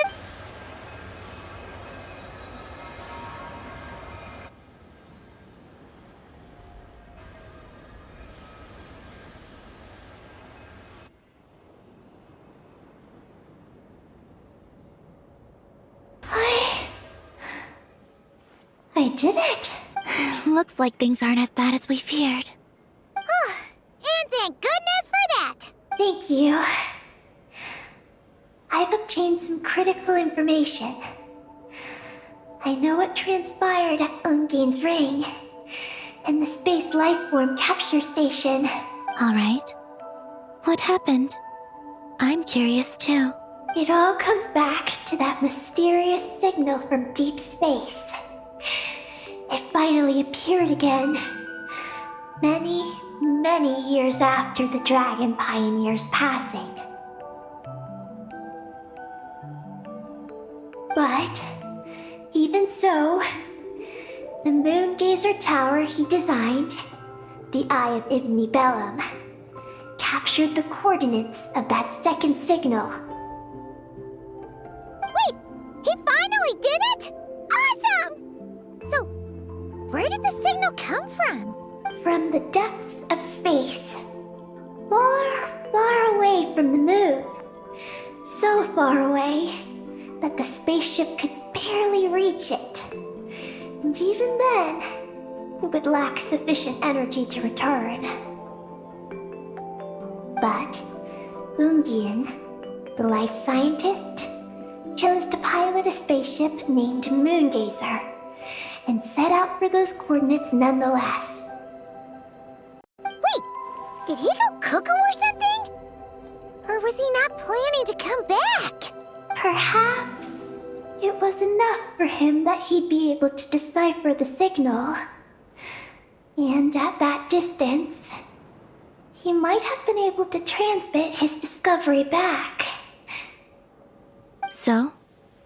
I did it. Looks like things aren't as bad as we feared. And thank goodness for that! Thank you. I've obtained some critical information. I know what transpired at Ungin's ring and the space lifeform capture station. All right. What happened? I'm curious too. It all comes back to that mysterious signal from deep space. It finally appeared again. Many years after the Dragon Pioneer's passing. But, even so, the Moongazer Tower he designed, the Eye of Ibn Bellum, captured the coordinates of that second signal. Wait! He finally did it?! Awesome! So, where did the signal come from? From the depths of space. Far away from the moon. So far away that the spaceship could barely reach it. And even then, it would lack sufficient energy to return. But Ungin, the life scientist, chose to pilot a spaceship named Moongazer and set out for those coordinates nonetheless. Wait, did he go cuckoo or something? Or was he not planning to come back? Perhaps it was enough for him that he'd be able to decipher the signal. And at that distance, he might have been able to transmit his discovery back. So,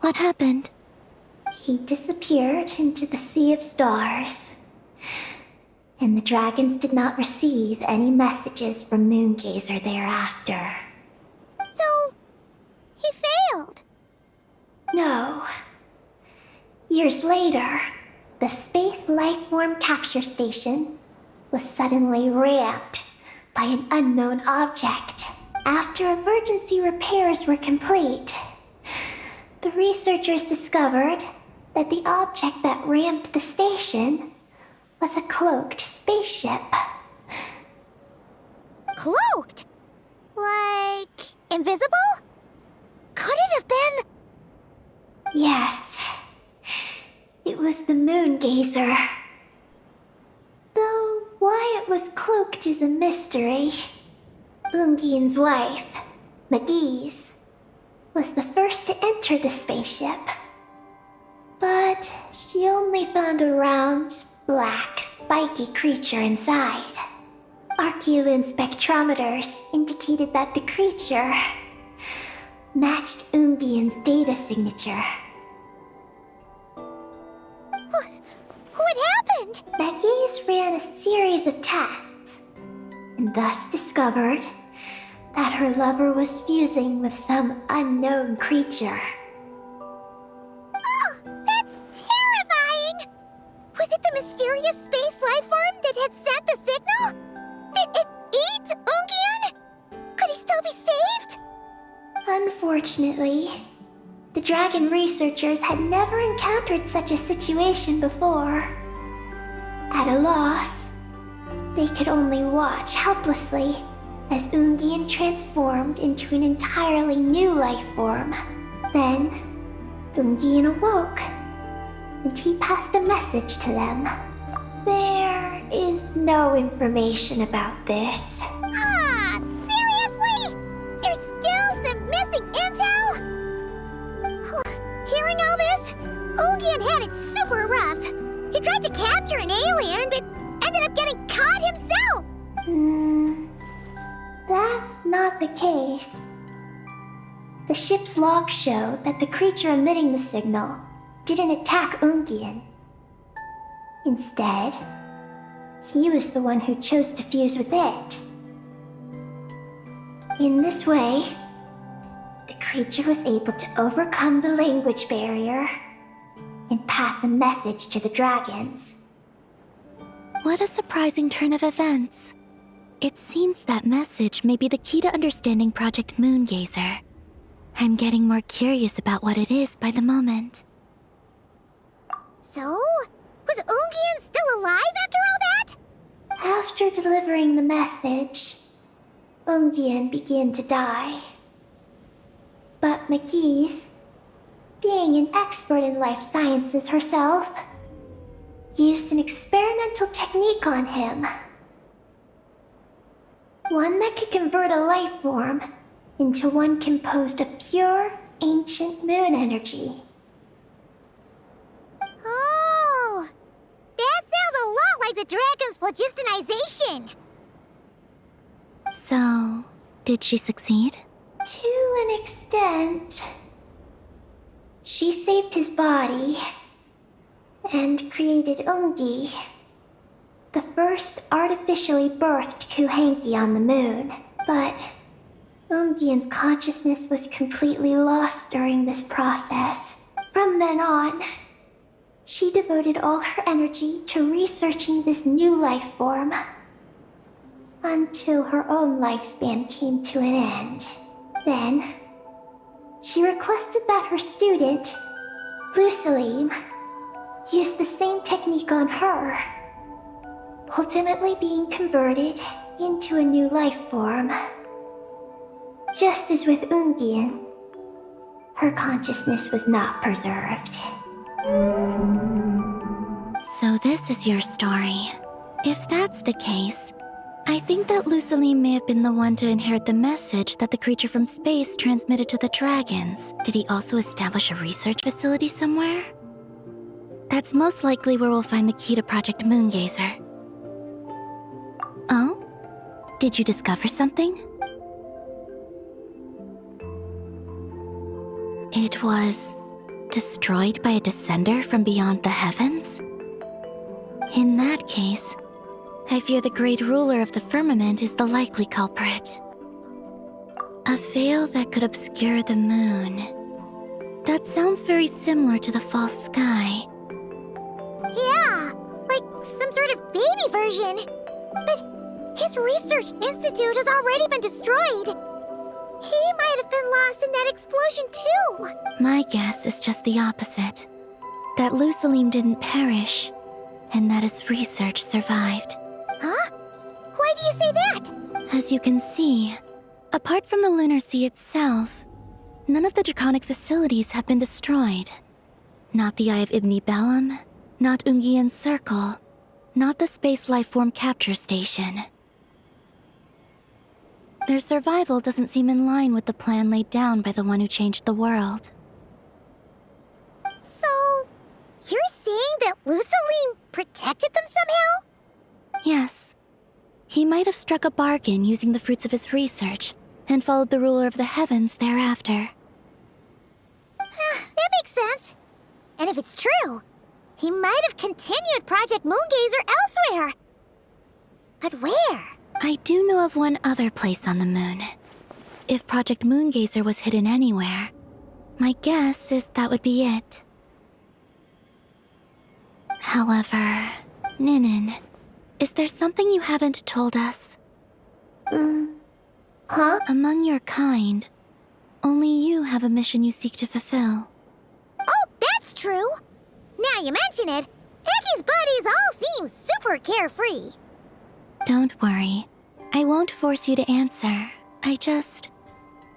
what happened? He disappeared into the sea of stars. And the dragons did not receive any messages from Moongazer thereafter. So, he failed. No. Years later, the Space Lifeform Capture Station was suddenly ramped by an unknown object. After emergency repairs were complete, the researchers discovered that the object that ramped the station was a cloaked spaceship. Cloaked? Like, invisible? Could it have been? Yes. It was the Moongazer. Though why it was cloaked is a mystery. Ungian's wife, McGee's, was the first to enter the spaceship. But she only found a round, black, spiky creature inside. Archeolune spectrometers indicated that the creature matched Ungian's data signature. What happened? McGee's ran a series of tests, and thus discovered that her lover was fusing with some unknown creature. Oh, that's terrifying! Was it the mysterious space lifeform that had sent the signal? Did it eat Ungian? Could he still be saved? Unfortunately, the dragon researchers had never encountered such a situation before. At a loss, they could only watch helplessly as Ungian transformed into an entirely new life form. Then, Ungian awoke, and he passed a message to them. There is no information about this. Ah, seriously? There's still some missing intel? Hearing all this, Ungian had it super rough. He tried to capture an alien, but ended up getting caught himself. That's not the case. The ship's logs show that the creature emitting the signal didn't attack Ungian. Instead, he was the one who chose to fuse with it. In this way, the creature was able to overcome the language barrier and pass a message to the dragons. What a surprising turn of events. It seems that message may be the key to understanding Project Moongazer. I'm getting more curious about what it is by the moment. So, was Ungian still alive after all that? After delivering the message, Ungian began to die. But McGee's, being an expert in life sciences herself, used an experimental technique on him. One that could convert a life form into one composed of pure, ancient moon energy. Oh, that sounds a lot like the dragon's phlogistonization. So, did she succeed? To an extent. She saved his body and created Ungi, the first artificially birthed Kuhanki on the moon. But Ungian's consciousness was completely lost during this process. From then on, she devoted all her energy to researching this new life form until her own lifespan came to an end. Then, she requested that her student, Lusalim, use the same technique on her, ultimately being converted into a new life form. Just as with Ungian, her consciousness was not preserved. So this is your story. If that's the case, I think that Lusaline may have been the one to inherit the message that the creature from space transmitted to the dragons. Did he also establish a research facility somewhere? That's most likely where we'll find the key to Project Moongazer. Oh? Did you discover something? It was destroyed by a descender from beyond the heavens? In that case, I fear the great ruler of the firmament is the likely culprit. A veil that could obscure the moon. That sounds very similar to the false sky. Yeah, like some sort of baby version. But his research institute has already been destroyed. He might have been lost in that explosion too. My guess is just the opposite. That Lusalim didn't perish, and that his research survived. Huh? Why do you say that? As you can see, apart from the Lunar Sea itself, none of the draconic facilities have been destroyed. Not the Eye of Ibni Bellum, not Ungian's Circle, not the Space Lifeform Capture Station. Their survival doesn't seem in line with the plan laid down by the one who changed the world. So, you're saying that Lusalim protected them somehow? Yes. He might have struck a bargain using the fruits of his research and followed the ruler of the heavens thereafter. That makes sense. And if it's true, he might have continued Project Moongazer elsewhere. But where? I do know of one other place on the moon. If Project Moongazer was hidden anywhere, my guess is that would be it. However, Ninin, is there something you haven't told us? Huh? Among your kind, only you have a mission you seek to fulfill. Oh, that's true. Now you mention it, Hecky's buddies all seem super carefree. Don't worry. I won't force you to answer. I just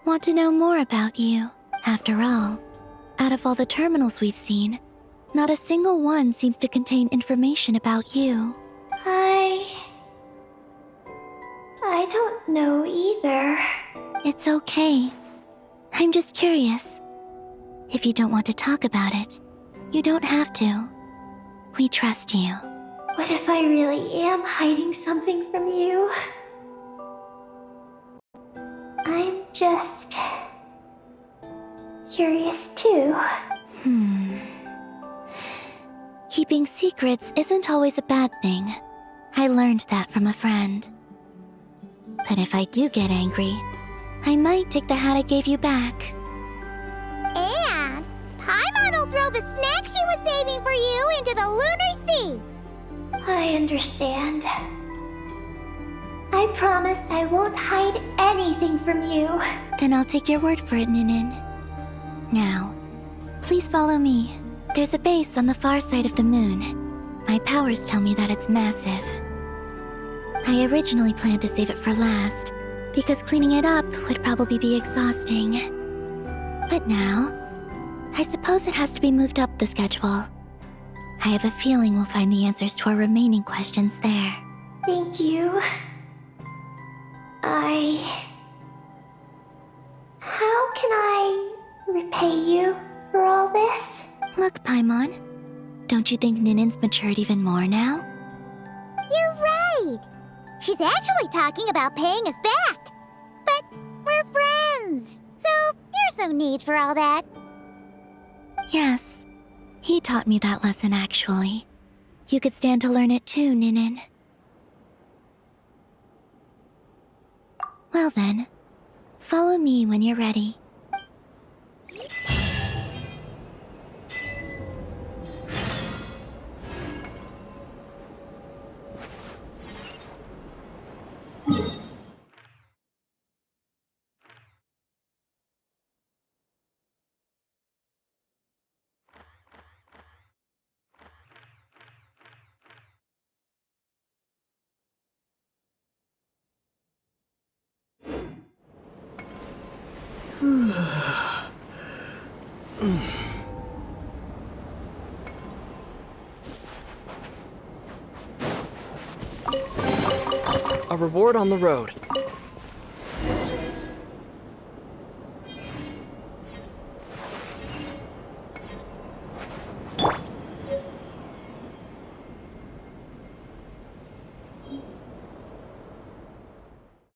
want to know more about you. After all, out of all the terminals we've seen, not a single one seems to contain information about you. I don't know either. It's okay. I'm just curious. If you don't want to talk about it, you don't have to. We trust you. What if I really am hiding something from you? I'm just curious too. Keeping secrets isn't always a bad thing. I learned that from a friend. But if I do get angry, I might take the hat I gave you back. And Paimon will throw the snack she was saving for you into the Lunar Sea. I understand. I promise I won't hide anything from you. Then I'll take your word for it, Ninin. Now, please follow me. There's a base on the far side of the moon. My powers tell me that it's massive. I originally planned to save it for last, because cleaning it up would probably be exhausting. But now, I suppose it has to be moved up the schedule. I have a feeling we'll find the answers to our remaining questions there. Thank you. How can I repay you for all this? Look, Paimon, don't you think Ninin's matured even more now? You're right. She's actually talking about paying us back. But we're friends, so there's no need for all that. Yes, he taught me that lesson actually. You could stand to learn it too, Ninin. Well then, follow me when you're ready. A reward on the road.